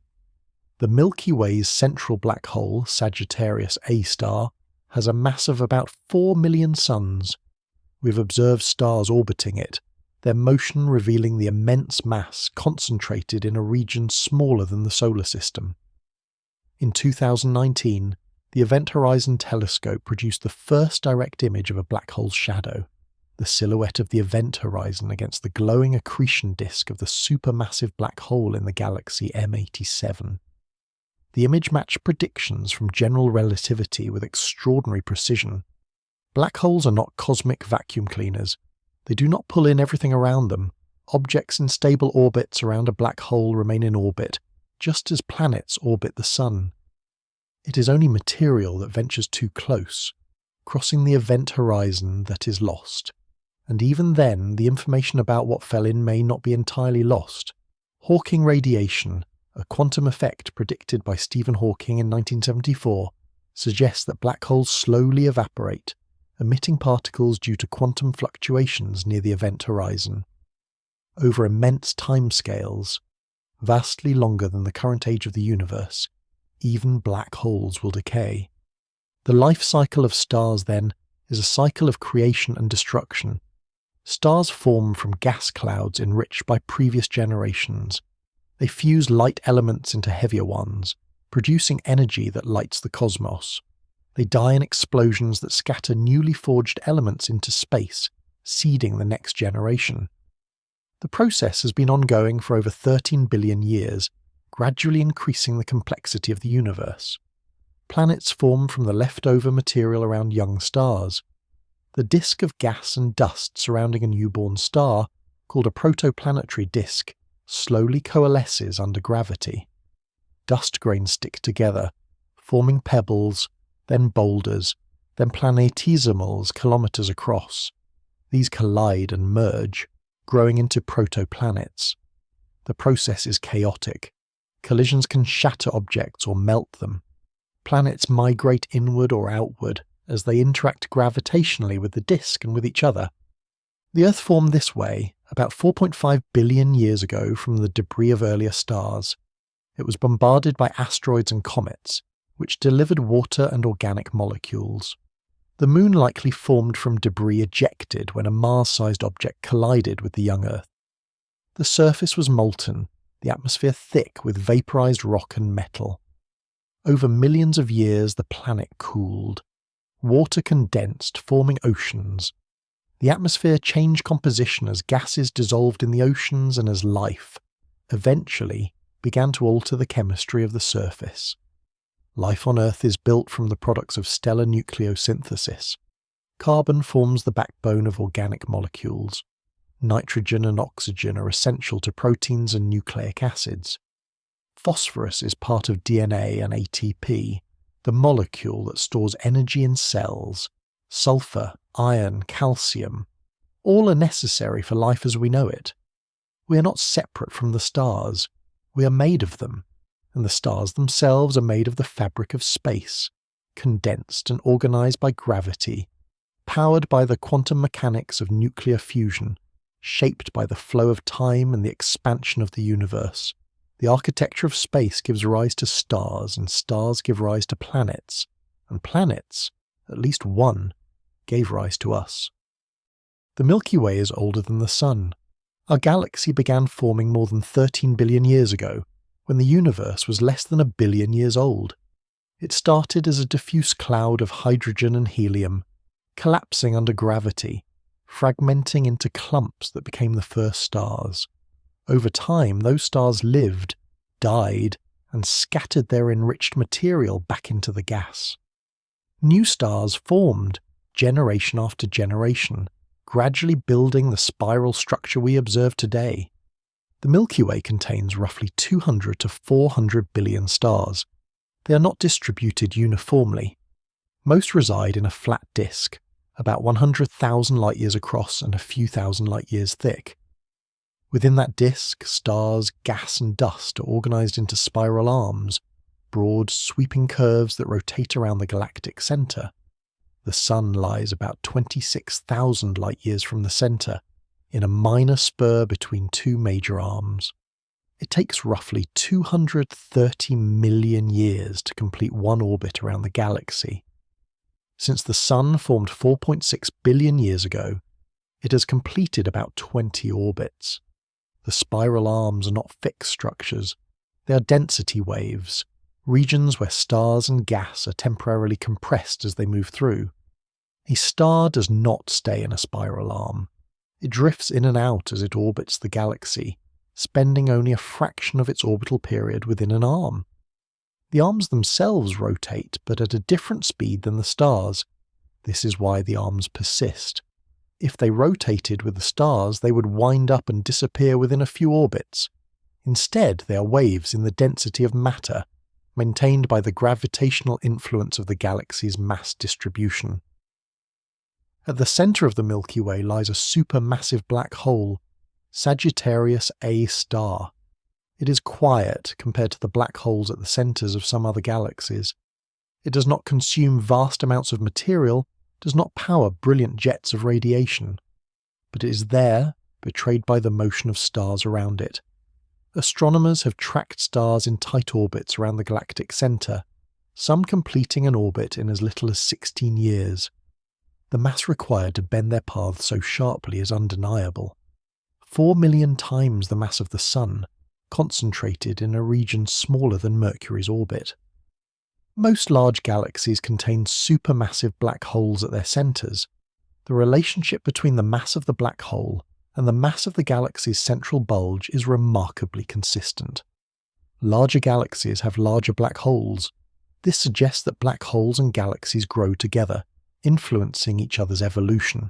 The Milky Way's central black hole, Sagittarius A star, has a mass of about 4 million suns. We've observed stars orbiting it, their motion revealing the immense mass concentrated in a region smaller than the solar system. In 2019, the Event Horizon Telescope produced the first direct image of a black hole's shadow, the silhouette of the event horizon against the glowing accretion disk of the supermassive black hole in the galaxy M87. The image matched predictions from general relativity with extraordinary precision. Black holes are not cosmic vacuum cleaners. They do not pull in everything around them. Objects in stable orbits around a black hole remain in orbit, just as planets orbit the Sun. It is only material that ventures too close, crossing the event horizon, that is lost. And even then, the information about what fell in may not be entirely lost. Hawking radiation, a quantum effect predicted by Stephen Hawking in 1974, suggests that black holes slowly evaporate, emitting particles due to quantum fluctuations near the event horizon. Over immense timescales, vastly longer than the current age of the universe, even black holes will decay. The life cycle of stars, then, is a cycle of creation and destruction. Stars form from gas clouds enriched by previous generations. They fuse light elements into heavier ones, producing energy that lights the cosmos. They die in explosions that scatter newly forged elements into space, seeding the next generation. The process has been ongoing for over 13 billion years, gradually increasing the complexity of the universe. Planets form from the leftover material around young stars. The disk of gas and dust surrounding a newborn star, called a protoplanetary disk, slowly coalesces under gravity. Dust grains stick together, forming pebbles, then boulders, then planetesimals kilometers across. These collide and merge, growing into protoplanets. The process is chaotic. Collisions can shatter objects or melt them. Planets migrate inward or outward as they interact gravitationally with the disk and with each other. The Earth formed this way about 4.5 billion years ago from the debris of earlier stars. It was bombarded by asteroids and comets, which delivered water and organic molecules. The Moon likely formed from debris ejected when a Mars-sized object collided with the young Earth. The surface was molten, the atmosphere thick with vaporized rock and metal. Over millions of years, the planet cooled. Water condensed, forming oceans. The atmosphere changed composition as gases dissolved in the oceans and as life, eventually, began to alter the chemistry of the surface. Life on Earth is built from the products of stellar nucleosynthesis. Carbon forms the backbone of organic molecules. Nitrogen and oxygen are essential to proteins and nucleic acids. Phosphorus is part of DNA and ATP, the molecule that stores energy in cells. Sulfur, iron, calcium, all are necessary for life as we know it. We are not separate from the stars. We are made of them. And the stars themselves are made of the fabric of space, condensed and organized by gravity, powered by the quantum mechanics of nuclear fusion, shaped by the flow of time and the expansion of the universe. The architecture of space gives rise to stars, and stars give rise to planets, and planets, at least one, gave rise to us. The Milky Way is older than the Sun. Our galaxy began forming more than 13 billion years ago, when the universe was less than 1 billion years old. It started as a diffuse cloud of hydrogen and helium, collapsing under gravity, fragmenting into clumps that became the first stars. Over time, those stars lived, died, and scattered their enriched material back into the gas. New stars formed, generation after generation, gradually building the spiral structure we observe today. The Milky Way contains roughly 200 to 400 billion stars. They are not distributed uniformly. Most reside in a flat disk, about 100,000 light-years across and a few thousand light-years thick. Within that disk, stars, gas and dust are organized into spiral arms, broad, sweeping curves that rotate around the galactic center. The Sun lies about 26,000 light-years from the center, in a minor spur between two major arms. It takes roughly 230 million years to complete one orbit around the galaxy. Since the Sun formed 4.6 billion years ago, it has completed about 20 orbits. The spiral arms are not fixed structures. They are density waves, regions where stars and gas are temporarily compressed as they move through. A star does not stay in a spiral arm. It drifts in and out as it orbits the galaxy, spending only a fraction of its orbital period within an arm. The arms themselves rotate, but at a different speed than the stars. This is why the arms persist. If they rotated with the stars, they would wind up and disappear within a few orbits. Instead, they are waves in the density of matter, maintained by the gravitational influence of the galaxy's mass distribution. At the center of the Milky Way lies a supermassive black hole, Sagittarius A star. It is quiet compared to the black holes at the centers of some other galaxies. It does not consume vast amounts of material, does not power brilliant jets of radiation. But it is there, betrayed by the motion of stars around it. Astronomers have tracked stars in tight orbits around the galactic center, some completing an orbit in as little as 16 years. The mass required to bend their paths so sharply is undeniable. 4 million times the mass of the Sun, concentrated in a region smaller than Mercury's orbit. Most large galaxies contain supermassive black holes at their centers. The relationship between the mass of the black hole and the mass of the galaxy's central bulge is remarkably consistent. Larger galaxies have larger black holes. This suggests that black holes and galaxies grow together, influencing each other's evolution.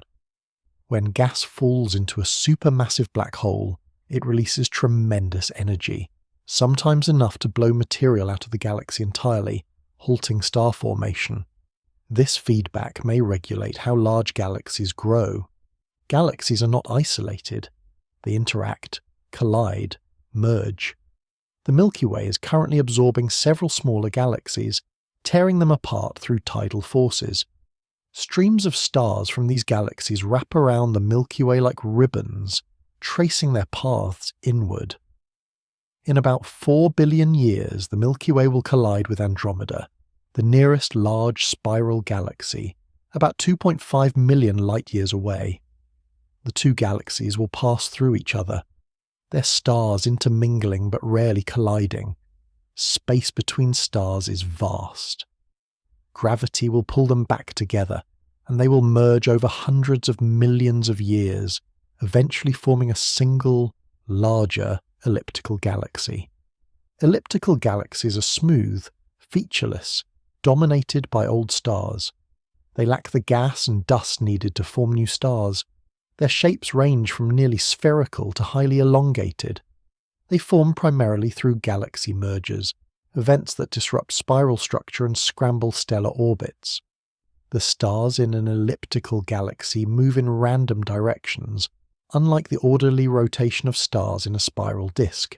When gas falls into a supermassive black hole, it releases tremendous energy, sometimes enough to blow material out of the galaxy entirely, halting star formation. This feedback may regulate how large galaxies grow. Galaxies are not isolated. They interact, collide, merge. The Milky Way is currently absorbing several smaller galaxies, tearing them apart through tidal forces. Streams of stars from these galaxies wrap around the Milky Way like ribbons, tracing their paths inward. In about 4 billion years, the Milky Way will collide with Andromeda, the nearest large spiral galaxy, about 2.5 million light-years away. The two galaxies will pass through each other, their stars intermingling but rarely colliding. Space between stars is vast. Gravity will pull them back together, and they will merge over hundreds of millions of years, eventually forming a single, larger elliptical galaxy. Elliptical galaxies are smooth, featureless, dominated by old stars. They lack the gas and dust needed to form new stars. Their shapes range from nearly spherical to highly elongated. They form primarily through galaxy mergers, events that disrupt spiral structure and scramble stellar orbits. The stars in an elliptical galaxy move in random directions, unlike the orderly rotation of stars in a spiral disk.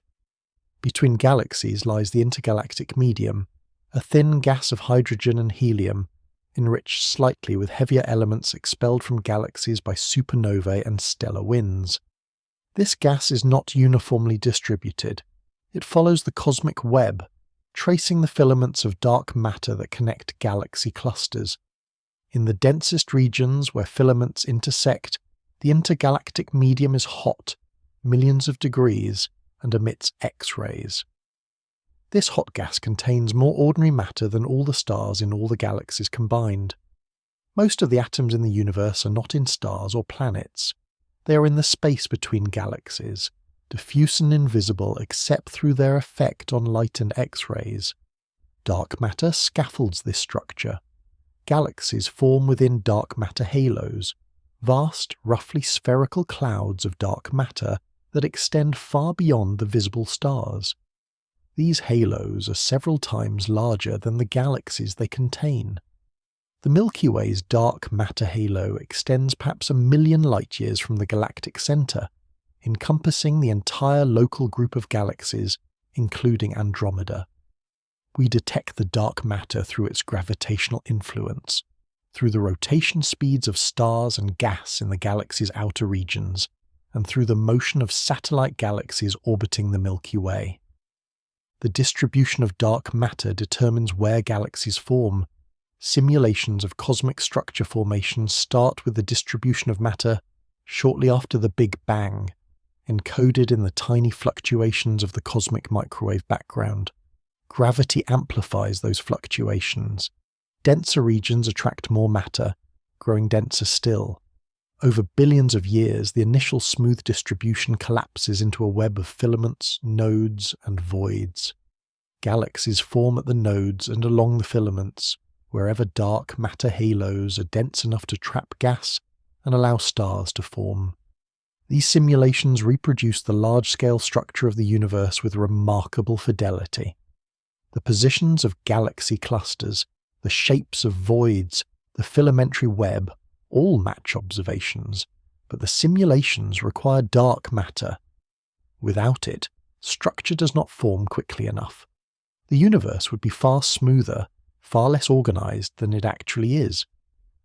Between galaxies lies the intergalactic medium, a thin gas of hydrogen and helium, enriched slightly with heavier elements expelled from galaxies by supernovae and stellar winds. This gas is not uniformly distributed. It follows the cosmic web, tracing the filaments of dark matter that connect galaxy clusters. In the densest regions where filaments intersect, the intergalactic medium is hot, millions of degrees, and emits X-rays. This hot gas contains more ordinary matter than all the stars in all the galaxies combined. Most of the atoms in the universe are not in stars or planets. They are in the space between galaxies, diffuse and invisible except through their effect on light and X-rays. Dark matter scaffolds this structure. Galaxies form within dark matter halos, vast, roughly spherical clouds of dark matter that extend far beyond the visible stars. These halos are several times larger than the galaxies they contain. The Milky Way's dark matter halo extends perhaps 1 million light-years from the galactic center, encompassing the entire local group of galaxies, including Andromeda. We detect the dark matter through its gravitational influence, through the rotation speeds of stars and gas in the galaxy's outer regions, and through the motion of satellite galaxies orbiting the Milky Way. The distribution of dark matter determines where galaxies form. Simulations of cosmic structure formation start with the distribution of matter shortly after the Big Bang, encoded in the tiny fluctuations of the cosmic microwave background. Gravity amplifies those fluctuations. Denser regions attract more matter, growing denser still. Over billions of years, the initial smooth distribution collapses into a web of filaments, nodes, and voids. Galaxies form at the nodes and along the filaments, wherever dark matter halos are dense enough to trap gas and allow stars to form. These simulations reproduce the large-scale structure of the universe with remarkable fidelity. The positions of galaxy clusters, the shapes of voids, the filamentary web, all match observations, but the simulations require dark matter. Without it, structure does not form quickly enough. The universe would be far smoother, far less organized than it actually is.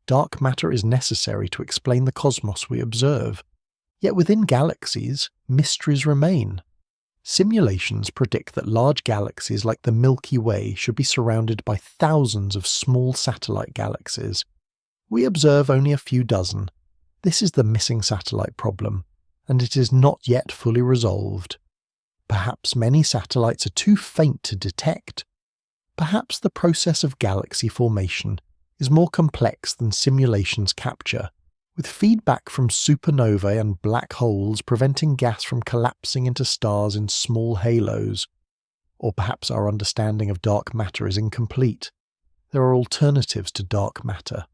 Dark matter is necessary to explain the cosmos we observe. Yet within galaxies, mysteries remain. Simulations predict that large galaxies like the Milky Way should be surrounded by thousands of small satellite galaxies. We observe only a few dozen. This is the missing satellite problem, and it is not yet fully resolved. Perhaps many satellites are too faint to detect. Perhaps the process of galaxy formation is more complex than simulations capture, with feedback from supernovae and black holes preventing gas from collapsing into stars in small halos. Or perhaps our understanding of dark matter is incomplete. There are alternatives to dark matter.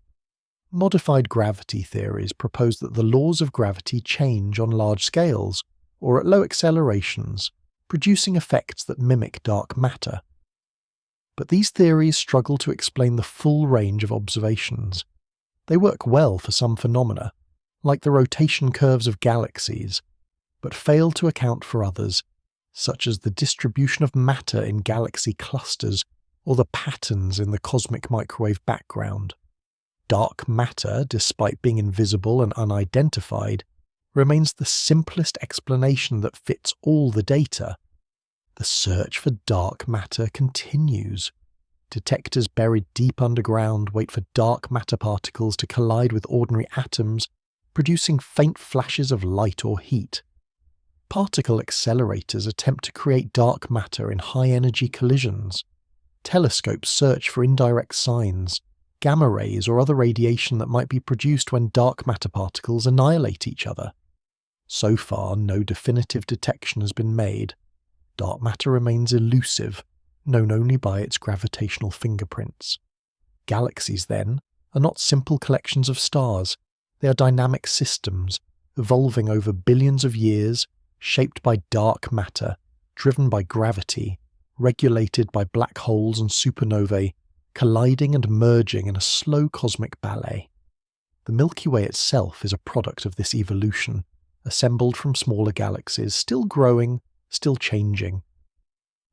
Modified gravity theories propose that the laws of gravity change on large scales, or at low accelerations, producing effects that mimic dark matter. But these theories struggle to explain the full range of observations. They work well for some phenomena, like the rotation curves of galaxies, but fail to account for others, such as the distribution of matter in galaxy clusters or the patterns in the cosmic microwave background. Dark matter, despite being invisible and unidentified, remains the simplest explanation that fits all the data. The search for dark matter continues. Detectors buried deep underground wait for dark matter particles to collide with ordinary atoms, producing faint flashes of light or heat. Particle accelerators attempt to create dark matter in high-energy collisions. Telescopes search for indirect signs, gamma rays or other radiation that might be produced when dark matter particles annihilate each other. So far, no definitive detection has been made. Dark matter remains elusive, known only by its gravitational fingerprints. Galaxies, then, are not simple collections of stars. They are dynamic systems, evolving over billions of years, shaped by dark matter, driven by gravity, regulated by black holes and supernovae, colliding and merging in a slow cosmic ballet. The Milky Way itself is a product of this evolution, assembled from smaller galaxies, still growing, still changing.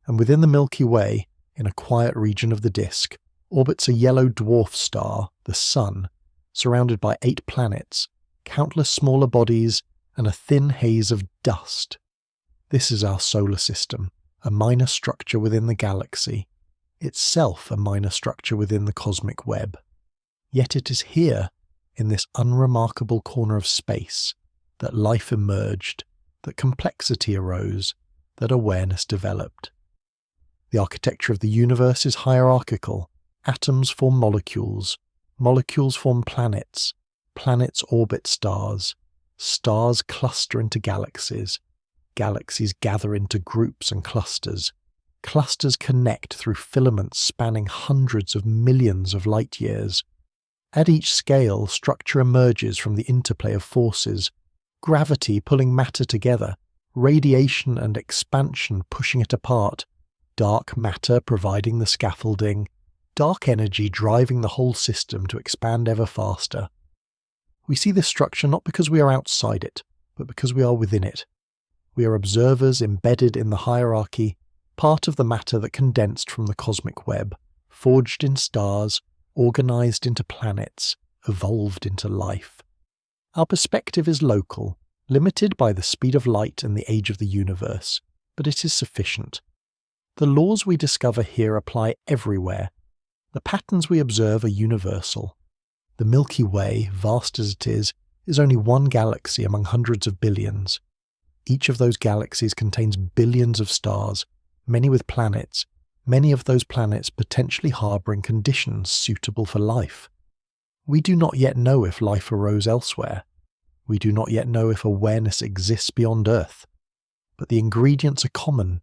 And within the Milky Way, in a quiet region of the disk, orbits a yellow dwarf star, the Sun, surrounded by 8 planets, countless smaller bodies, and a thin haze of dust. This is our solar system, a minor structure within the galaxy, itself a minor structure within the cosmic web. Yet it is here, in this unremarkable corner of space, that life emerged, that complexity arose, that awareness developed. The architecture of the universe is hierarchical. Atoms form molecules, molecules form planets, planets orbit stars, stars cluster into galaxies, galaxies gather into groups and clusters, clusters connect through filaments spanning hundreds of millions of light years. At each scale, structure emerges from the interplay of forces, gravity pulling matter together, radiation and expansion pushing it apart, dark matter providing the scaffolding, dark energy driving the whole system to expand ever faster. We see this structure not because we are outside it, but because we are within it. We are observers embedded in the hierarchy, part of the matter that condensed from the cosmic web, forged in stars, organized into planets, evolved into life. Our perspective is local, limited by the speed of light and the age of the universe, but it is sufficient. The laws we discover here apply everywhere. The patterns we observe are universal. The Milky Way, vast as it is only one galaxy among hundreds of billions. Each of those galaxies contains billions of stars, many with planets, many of those planets potentially harboring conditions suitable for life. We do not yet know if life arose elsewhere. We do not yet know if awareness exists beyond Earth. But the ingredients are common.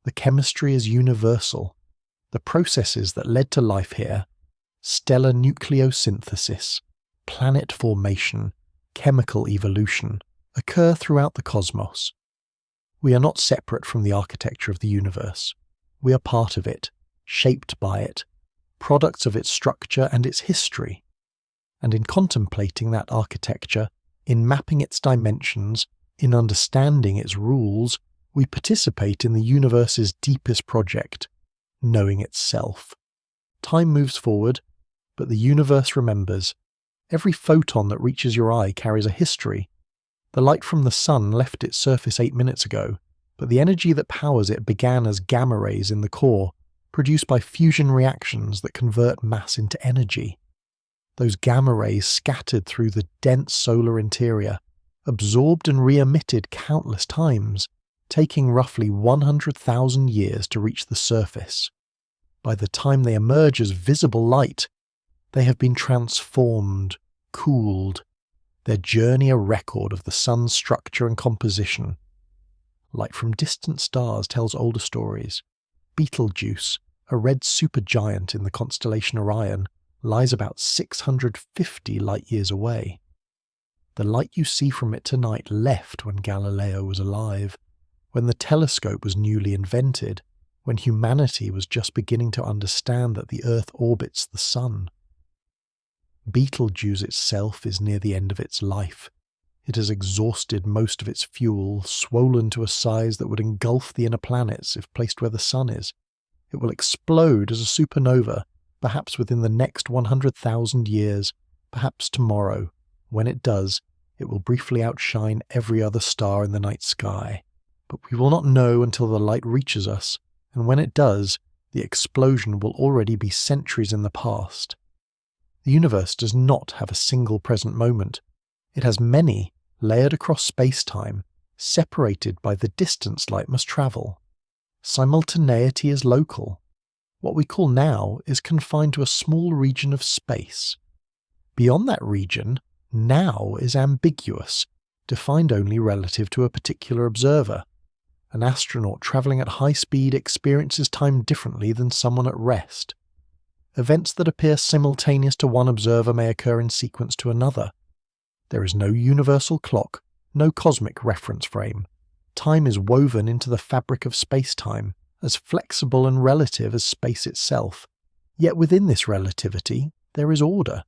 The chemistry is universal. The processes that led to life here, stellar nucleosynthesis, planet formation, chemical evolution, occur throughout the cosmos. We are not separate from the architecture of the universe. We are part of it, shaped by it, products of its structure and its history. And in contemplating that architecture, in mapping its dimensions, in understanding its rules, we participate in the universe's deepest project, knowing itself. Time moves forward, but the universe remembers. Every photon that reaches your eye carries a history. The light from the sun left its surface 8 minutes ago, but the energy that powers it began as gamma rays in the core, produced by fusion reactions that convert mass into energy. Those gamma rays scattered through the dense solar interior, absorbed and re-emitted countless times, taking roughly 100,000 years to reach the surface. By the time they emerge as visible light, they have been transformed, cooled, their journey a record of the sun's structure and composition. Light from distant stars tells older stories. Betelgeuse, a red supergiant in the constellation Orion, lies about 650 light-years away. The light you see from it tonight left when Galileo was alive, when the telescope was newly invented, when humanity was just beginning to understand that the Earth orbits the Sun. Betelgeuse itself is near the end of its life, It has exhausted most of its fuel, swollen to a size that would engulf the inner planets if placed where the Sun is. It will explode as a supernova, perhaps within the next 100,000 years, perhaps tomorrow. When it does, it will briefly outshine every other star in the night sky. But we will not know until the light reaches us, and when it does, the explosion will already be centuries in the past. The universe does not have a single present moment. It has many, layered across space-time, separated by the distance light must travel. Simultaneity is local. What we call now is confined to a small region of space. Beyond that region, now is ambiguous, defined only relative to a particular observer. An astronaut travelling at high speed experiences time differently than someone at rest. Events that appear simultaneous to one observer may occur in sequence to another. There is no universal clock, no cosmic reference frame. Time is woven into the fabric of space-time, as flexible and relative as space itself. Yet within this relativity, there is order.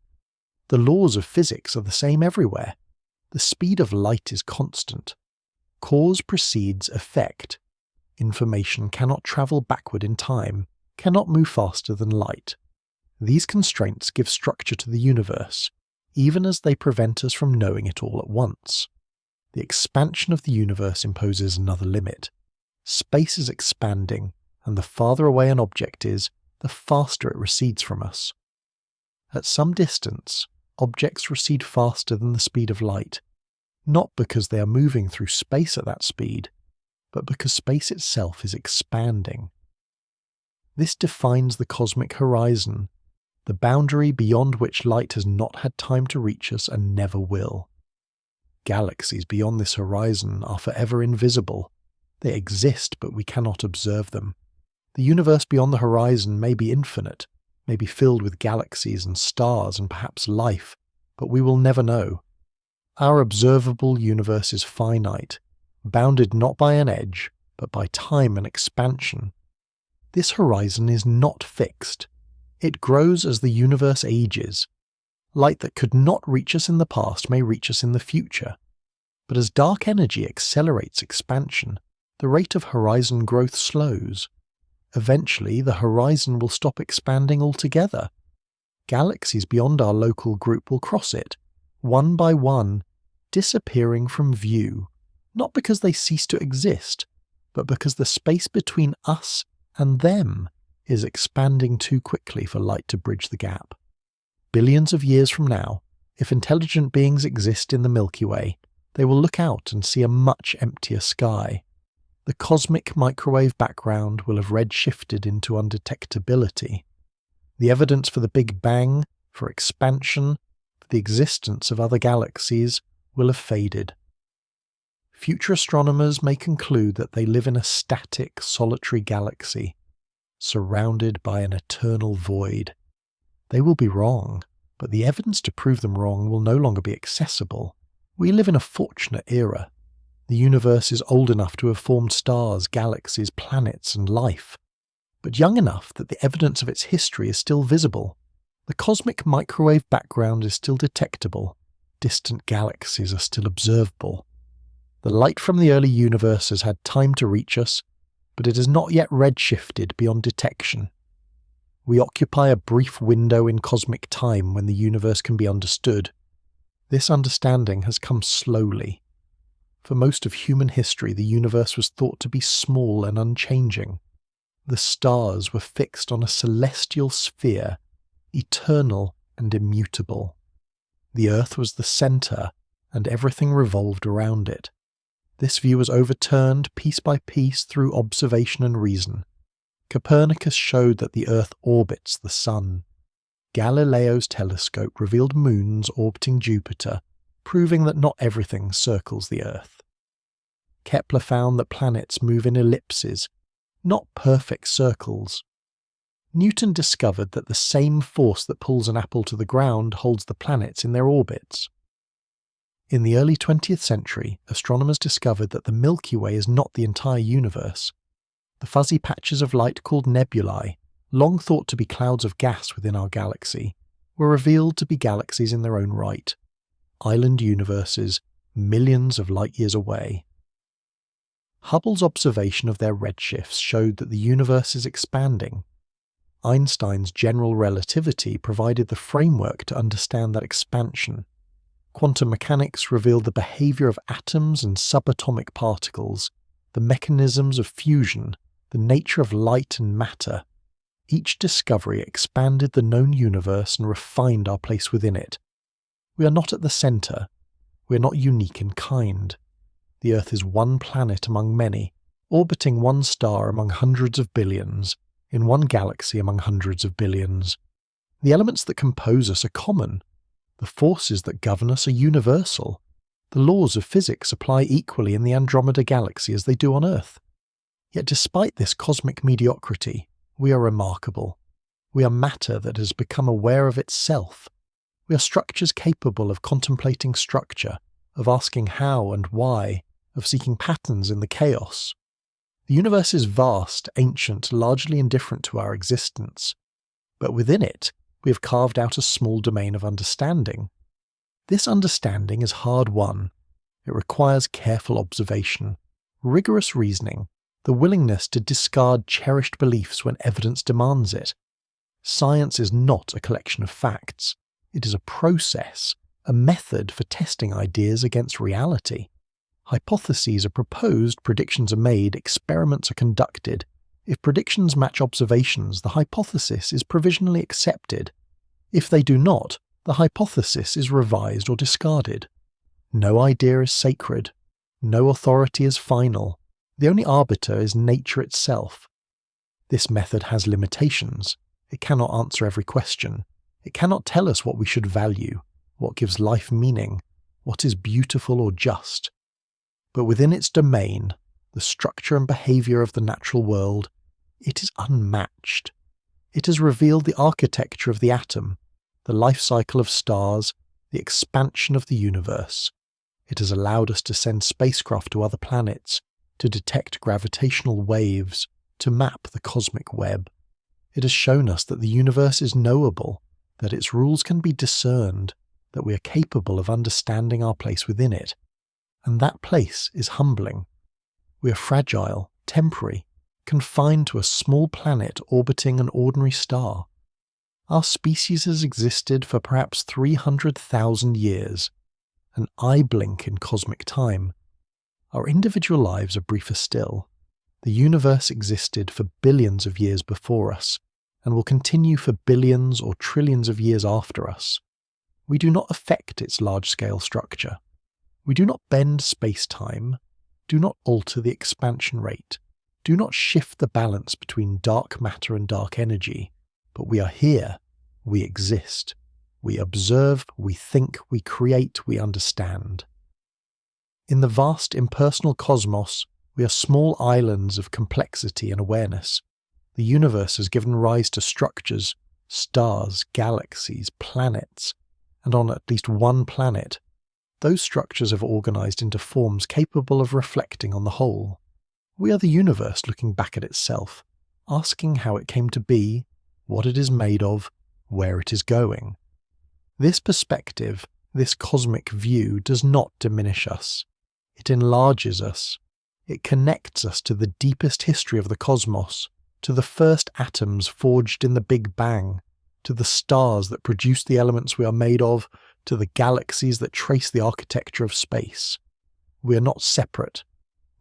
The laws of physics are the same everywhere. The speed of light is constant. Cause precedes effect. Information cannot travel backward in time, cannot move faster than light. These constraints give structure to the universe, even as they prevent us from knowing it all at once. The expansion of the universe imposes another limit. Space is expanding, and the farther away an object is, the faster it recedes from us. At some distance, objects recede faster than the speed of light, not because they are moving through space at that speed, but because space itself is expanding. This defines the cosmic horizon, the boundary beyond which light has not had time to reach us and never will. Galaxies beyond this horizon are forever invisible. They exist, but we cannot observe them. The universe beyond the horizon may be infinite, may be filled with galaxies and stars and perhaps life, but we will never know. Our observable universe is finite, bounded not by an edge, but by time and expansion. This horizon is not fixed. It grows as the universe ages. Light that could not reach us in the past may reach us in the future. But as dark energy accelerates expansion, the rate of horizon growth slows. Eventually, the horizon will stop expanding altogether. Galaxies beyond our local group will cross it, one by one, disappearing from view, not because they cease to exist, but because the space between us and them is expanding too quickly for light to bridge the gap. Billions of years from now, if intelligent beings exist in the Milky Way, they will look out and see a much emptier sky. The cosmic microwave background will have redshifted into undetectability. The evidence for the Big Bang, for expansion, for the existence of other galaxies will have faded. Future astronomers may conclude that they live in a static, solitary galaxy, surrounded by an eternal void. They will be wrong, but the evidence to prove them wrong will no longer be accessible. We live in a fortunate era. The universe is old enough to have formed stars, galaxies, planets, and life, but young enough that the evidence of its history is still visible. The cosmic microwave background is still detectable. Distant galaxies are still observable. The light from the early universe has had time to reach us, but it has not yet redshifted beyond detection. We occupy a brief window in cosmic time when the universe can be understood. This understanding has come slowly. For most of human history, the universe was thought to be small and unchanging. The stars were fixed on a celestial sphere, eternal and immutable. The earth was the centre, and everything revolved around it. This view was overturned piece by piece through observation and reason. Copernicus showed that the earth orbits the sun. Galileo's telescope revealed moons orbiting Jupiter, proving that not everything circles the earth. Kepler found that planets move in ellipses, not perfect circles. Newton discovered that the same force that pulls an apple to the ground holds the planets in their orbits. In the early 20th century, astronomers discovered that the Milky Way is not the entire universe. The fuzzy patches of light called nebulae, long thought to be clouds of gas within our galaxy, were revealed to be galaxies in their own right. Island universes, millions of light years away. Hubble's observation of their redshifts showed that the universe is expanding. Einstein's general relativity provided the framework to understand that expansion. Quantum mechanics revealed the behavior of atoms and subatomic particles, the mechanisms of fusion, the nature of light and matter. Each discovery expanded the known universe and refined our place within it. We are not at the centre. We are not unique in kind. The Earth is one planet among many, orbiting one star among hundreds of billions, in one galaxy among hundreds of billions. The elements that compose us are common. The forces that govern us are universal. The laws of physics apply equally in the Andromeda Galaxy as they do on Earth. Yet despite this cosmic mediocrity, we are remarkable. We are matter that has become aware of itself. We are structures capable of contemplating structure, of asking how and why, of seeking patterns in the chaos. The universe is vast, ancient, largely indifferent to our existence. But within it, we have carved out a small domain of understanding. This understanding is hard-won. It requires careful observation, rigorous reasoning, the willingness to discard cherished beliefs when evidence demands it. Science is not a collection of facts. It is a process, a method for testing ideas against reality. Hypotheses are proposed, predictions are made, experiments are conducted. If predictions match observations, the hypothesis is provisionally accepted. If they do not, the hypothesis is revised or discarded. No idea is sacred. No authority is final. The only arbiter is nature itself. This method has limitations. It cannot answer every question. It cannot tell us what we should value, what gives life meaning, what is beautiful or just. But within its domain, the structure and behavior of the natural world, it is unmatched. It has revealed the architecture of the atom, the life cycle of stars, the expansion of the universe. It has allowed us to send spacecraft to other planets, to detect gravitational waves, to map the cosmic web. It has shown us that the universe is knowable, that its rules can be discerned, that we are capable of understanding our place within it. And that place is humbling. We are fragile, temporary, confined to a small planet orbiting an ordinary star. Our species has existed for perhaps 300,000 years, an eye blink in cosmic time. Our individual lives are briefer still. The universe existed for billions of years before us, and will continue for billions or trillions of years after us. We do not affect its large-scale structure. We do not bend space-time, do not alter the expansion rate, do not shift the balance between dark matter and dark energy, but we are here, we exist, we observe, we think, we create, we understand. In the vast impersonal cosmos, we are small islands of complexity and awareness. The universe has given rise to structures, stars, galaxies, planets, and on at least one planet, those structures have organized into forms capable of reflecting on the whole. We are the universe looking back at itself, asking how it came to be, what it is made of, where it is going. This perspective, this cosmic view, does not diminish us. It enlarges us. It connects us to the deepest history of the cosmos, to the first atoms forged in the Big Bang, to the stars that produce the elements we are made of, to the galaxies that trace the architecture of space. We are not separate.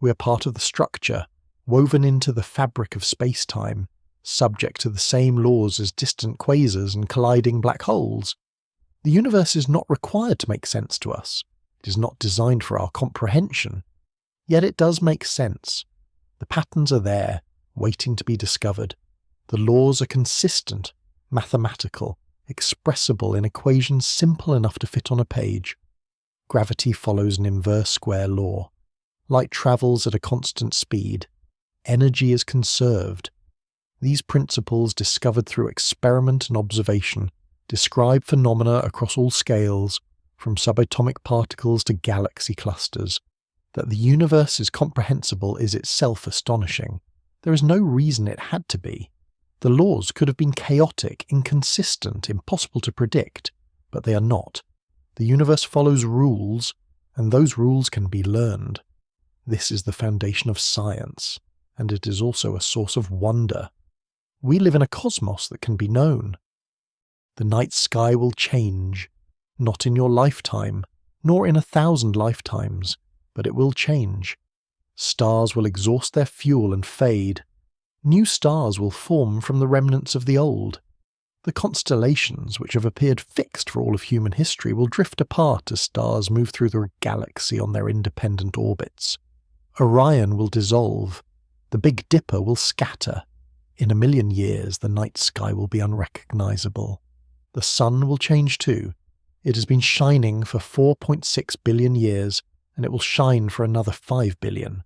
We are part of the structure, woven into the fabric of space-time, subject to the same laws as distant quasars and colliding black holes. The universe is not required to make sense to us. It is not designed for our comprehension. Yet it does make sense. The patterns are there, waiting to be discovered. The laws are consistent, mathematical, expressible in equations simple enough to fit on a page. Gravity follows an inverse square law. Light travels at a constant speed. Energy is conserved. These principles, discovered through experiment and observation, describe phenomena across all scales, from subatomic particles to galaxy clusters. That the universe is comprehensible is itself astonishing. There is no reason it had to be. The laws could have been chaotic, inconsistent, impossible to predict, but they are not. The universe follows rules, and those rules can be learned. This is the foundation of science, and it is also a source of wonder. We live in a cosmos that can be known. The night sky will change, not in your lifetime, nor in 1,000 lifetimes, but it will change. Stars will exhaust their fuel and fade. New stars will form from the remnants of the old. The constellations, which have appeared fixed for all of human history, will drift apart as stars move through the galaxy on their independent orbits. Orion will dissolve. The Big Dipper will scatter. In 1,000,000 years, the night sky will be unrecognizable. The sun will change too. It has been shining for 4.6 billion years, and it will shine for another 5 billion.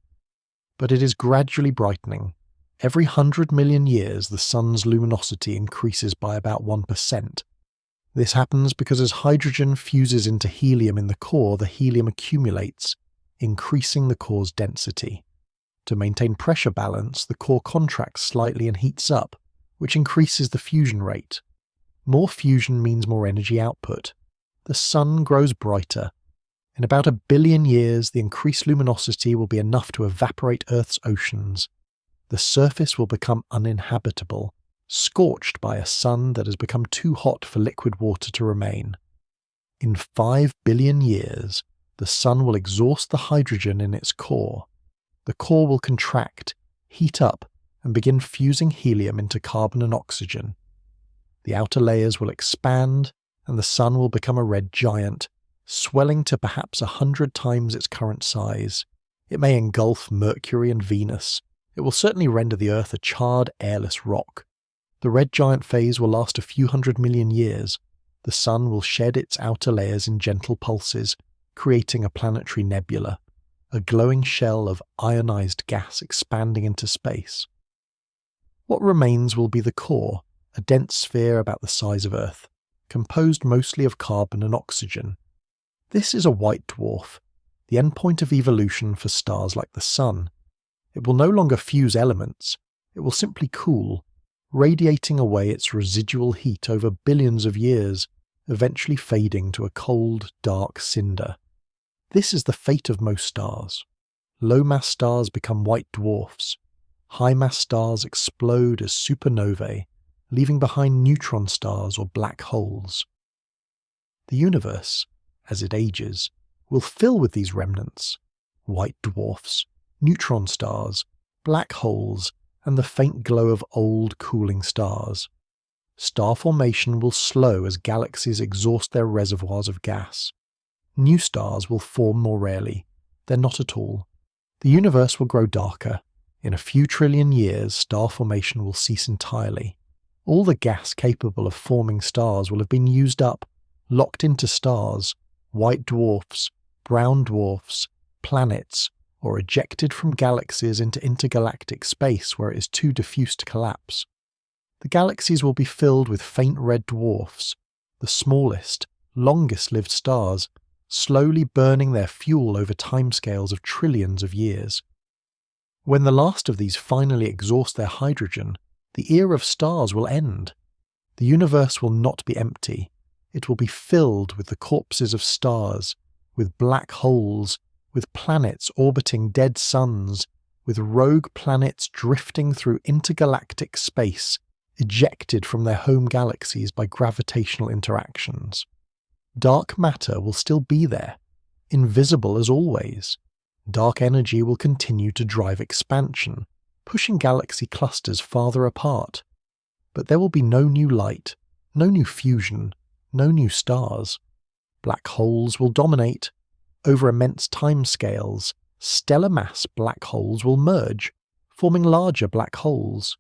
But it is gradually brightening. Every 100 million years, the sun's luminosity increases by about 1%. This happens because as hydrogen fuses into helium in the core, the helium accumulates, increasing the core's density. To maintain pressure balance, the core contracts slightly and heats up, which increases the fusion rate. More fusion means more energy output. The sun grows brighter. In about 1 billion years, the increased luminosity will be enough to evaporate Earth's oceans. The surface will become uninhabitable, scorched by a sun that has become too hot for liquid water to remain. In 5 billion years, the sun will exhaust the hydrogen in its core. The core will contract, heat up, and begin fusing helium into carbon and oxygen. The outer layers will expand, and the sun will become a red giant, swelling to perhaps 100 times its current size. It may engulf Mercury and Venus. It will certainly render the Earth a charred, airless rock. The red giant phase will last a few 100 million years. The sun will shed its outer layers in gentle pulses, creating a planetary nebula, a glowing shell of ionized gas expanding into space. What remains will be the core, a dense sphere about the size of Earth, composed mostly of carbon and oxygen. This is a white dwarf, the endpoint of evolution for stars like the Sun. It will no longer fuse elements, it will simply cool, radiating away its residual heat over billions of years, eventually fading to a cold, dark cinder. This is the fate of most stars. Low-mass stars become white dwarfs. High-mass stars explode as supernovae, leaving behind neutron stars or black holes. The universe, as it ages, will fill with these remnants: white dwarfs, neutron stars, black holes, and the faint glow of old, cooling stars. Star formation will slow as galaxies exhaust their reservoirs of gas. New stars will form more rarely, then not at all. The universe will grow darker. In a few trillion years, star formation will cease entirely. All the gas capable of forming stars will have been used up, locked into stars, white dwarfs, brown dwarfs, planets, or ejected from galaxies into intergalactic space where it is too diffuse to collapse. The galaxies will be filled with faint red dwarfs, the smallest, longest-lived stars, slowly burning their fuel over timescales of trillions of years. When the last of these finally exhaust their hydrogen, the era of stars will end. The universe will not be empty. It will be filled with the corpses of stars, with black holes, with planets orbiting dead suns, with rogue planets drifting through intergalactic space, ejected from their home galaxies by gravitational interactions. Dark matter will still be there, invisible as always. Dark energy will continue to drive expansion, pushing galaxy clusters farther apart. But there will be no new light, no new fusion, no new stars. Black holes will dominate. Over immense timescales, stellar mass black holes will merge, forming larger black holes.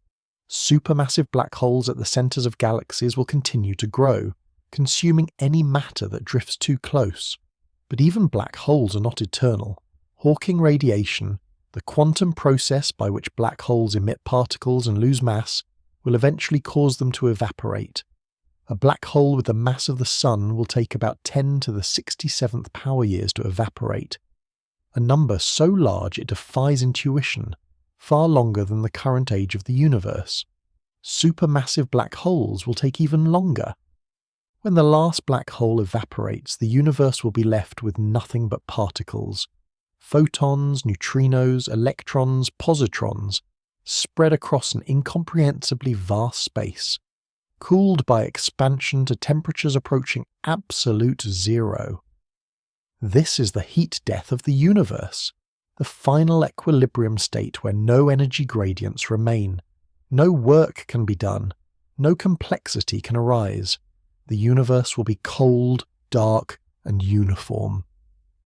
Supermassive black holes at the centers of galaxies will continue to grow, consuming any matter that drifts too close. But even black holes are not eternal. Hawking radiation, the quantum process by which black holes emit particles and lose mass, will eventually cause them to evaporate. A black hole with the mass of the Sun will take about 10 to the 67th power years to evaporate, a number so large it defies intuition, far longer than the current age of the universe. Supermassive black holes will take even longer. When the last black hole evaporates, the universe will be left with nothing but particles. Photons, neutrinos, electrons, positrons, spread across an incomprehensibly vast space, cooled by expansion to temperatures approaching absolute zero. This is the heat death of the universe, the final equilibrium state where no energy gradients remain, no work can be done, no complexity can arise. The universe will be cold, dark, and uniform.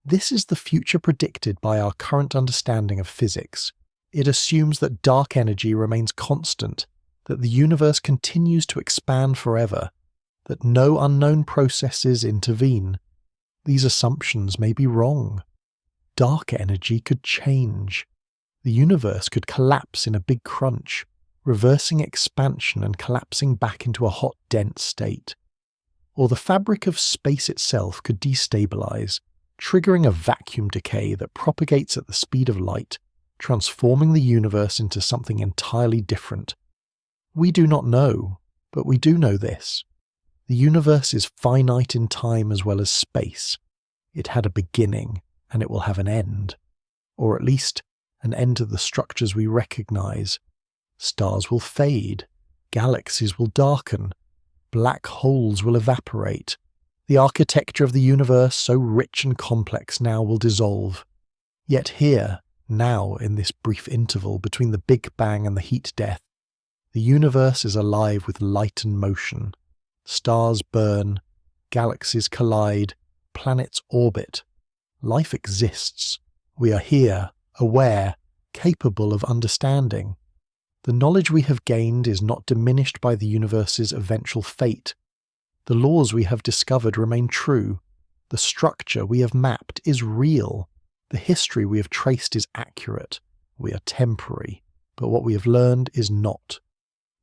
This is the future predicted by our current understanding of physics. It assumes that dark energy remains constant, that the universe continues to expand forever, that no unknown processes intervene. These assumptions may be wrong. Dark energy could change. The universe could collapse in a big crunch, reversing expansion and collapsing back into a hot, dense state. Or the fabric of space itself could destabilize, triggering a vacuum decay that propagates at the speed of light, transforming the universe into something entirely different. We do not know, but we do know this. The universe is finite in time as well as space. It had a beginning, and it will have an end. Or at least, an end to the structures we recognize. Stars will fade, galaxies will darken, black holes will evaporate. The architecture of the universe, so rich and complex now, will dissolve. Yet here, now in this brief interval between the Big Bang and the heat death, the universe is alive with light and motion. Stars burn, galaxies collide, planets orbit. Life exists. We are here, aware, capable of understanding. The knowledge we have gained is not diminished by the universe's eventual fate. The laws we have discovered remain true. The structure we have mapped is real. The history we have traced is accurate. We are temporary, but what we have learned is not.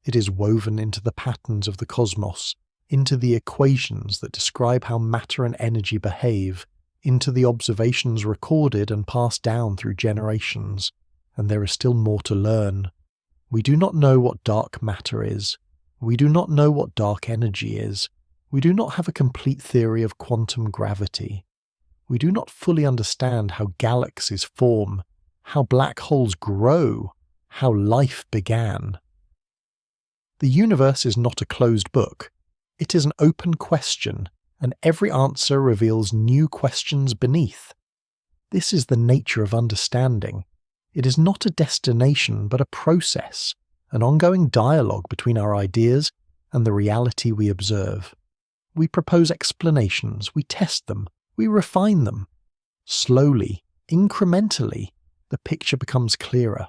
It is woven into the patterns of the cosmos, into the equations that describe how matter and energy behave, into the observations recorded and passed down through generations, and there is still more to learn. We do not know what dark matter is. We do not know what dark energy is. We do not have a complete theory of quantum gravity. We do not fully understand how galaxies form, how black holes grow, how life began. The universe is not a closed book. It is an open question, and every answer reveals new questions beneath. This is the nature of understanding. It is not a destination, but a process, an ongoing dialogue between our ideas and the reality we observe. We propose explanations, we test them, we refine them. Slowly, incrementally, the picture becomes clearer.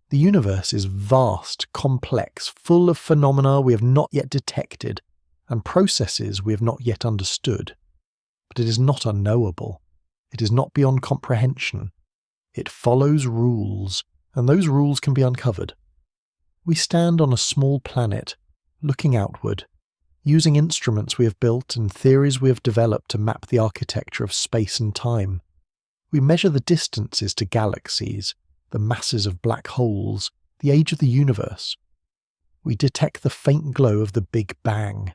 The universe is vast, complex, full of phenomena we have not yet detected, and processes we have not yet understood. But it is not unknowable. It is not beyond comprehension. It follows rules, and those rules can be uncovered. We stand on a small planet, looking outward, using instruments we have built and theories we have developed to map the architecture of space and time. We measure the distances to galaxies, the masses of black holes, the age of the universe. We detect the faint glow of the Big Bang,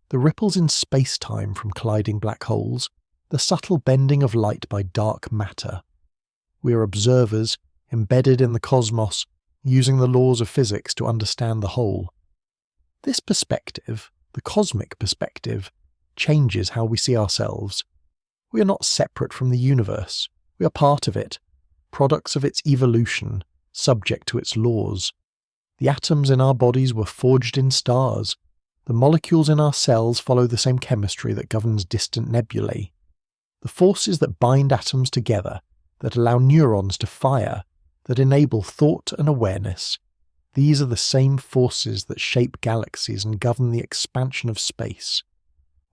the ripples in space-time from colliding black holes, the subtle bending of light by dark matter. We are observers, embedded in the cosmos, using the laws of physics to understand the whole. This perspective, the cosmic perspective, changes how we see ourselves. We are not separate from the universe. We are part of it, products of its evolution, subject to its laws. The atoms in our bodies were forged in stars. The molecules in our cells follow the same chemistry that governs distant nebulae. The forces that bind atoms together, that allow neurons to fire, that enable thought and awareness, these are the same forces that shape galaxies and govern the expansion of space.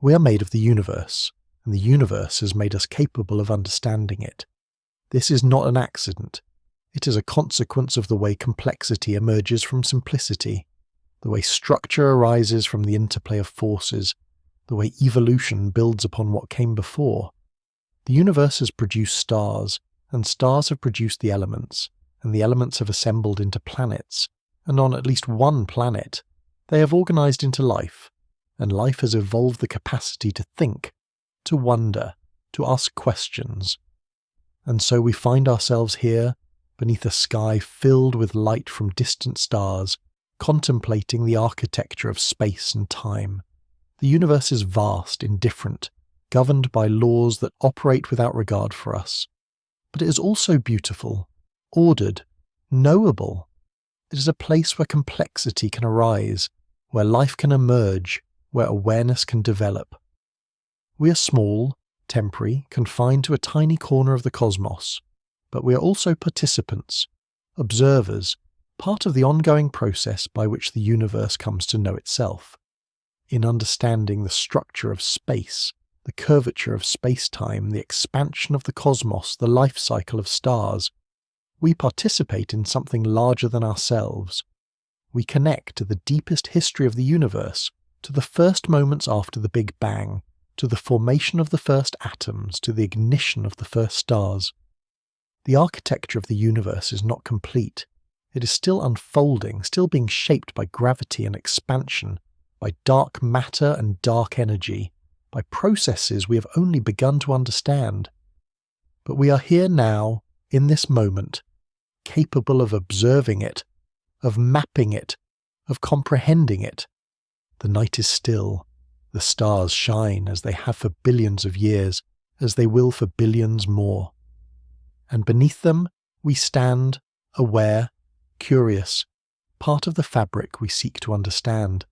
We are made of the universe, and the universe has made us capable of understanding it. This is not an accident. It is a consequence of the way complexity emerges from simplicity, the way structure arises from the interplay of forces, the way evolution builds upon what came before. The universe has produced stars, and stars have produced the elements, and the elements have assembled into planets, and on at least one planet, they have organized into life, and life has evolved the capacity to think, to wonder, to ask questions. And so we find ourselves here, beneath a sky filled with light from distant stars, contemplating the architecture of space and time. The universe is vast, indifferent, governed by laws that operate without regard for us. But it is also beautiful, ordered, knowable. It is a place where complexity can arise, where life can emerge, where awareness can develop. We are small, temporary, confined to a tiny corner of the cosmos, but we are also participants, observers, part of the ongoing process by which the universe comes to know itself. In understanding the structure of space, the curvature of space-time, the expansion of the cosmos, the life cycle of stars, we participate in something larger than ourselves. We connect to the deepest history of the universe, to the first moments after the Big Bang, to the formation of the first atoms, to the ignition of the first stars. The architecture of the universe is not complete. It is still unfolding, still being shaped by gravity and expansion, by dark matter and dark energy, by processes we have only begun to understand. But we are here now, in this moment, capable of observing it, of mapping it, of comprehending it. The night is still. The stars shine as they have for billions of years, as they will for billions more. And beneath them we stand, aware, curious, part of the fabric we seek to understand.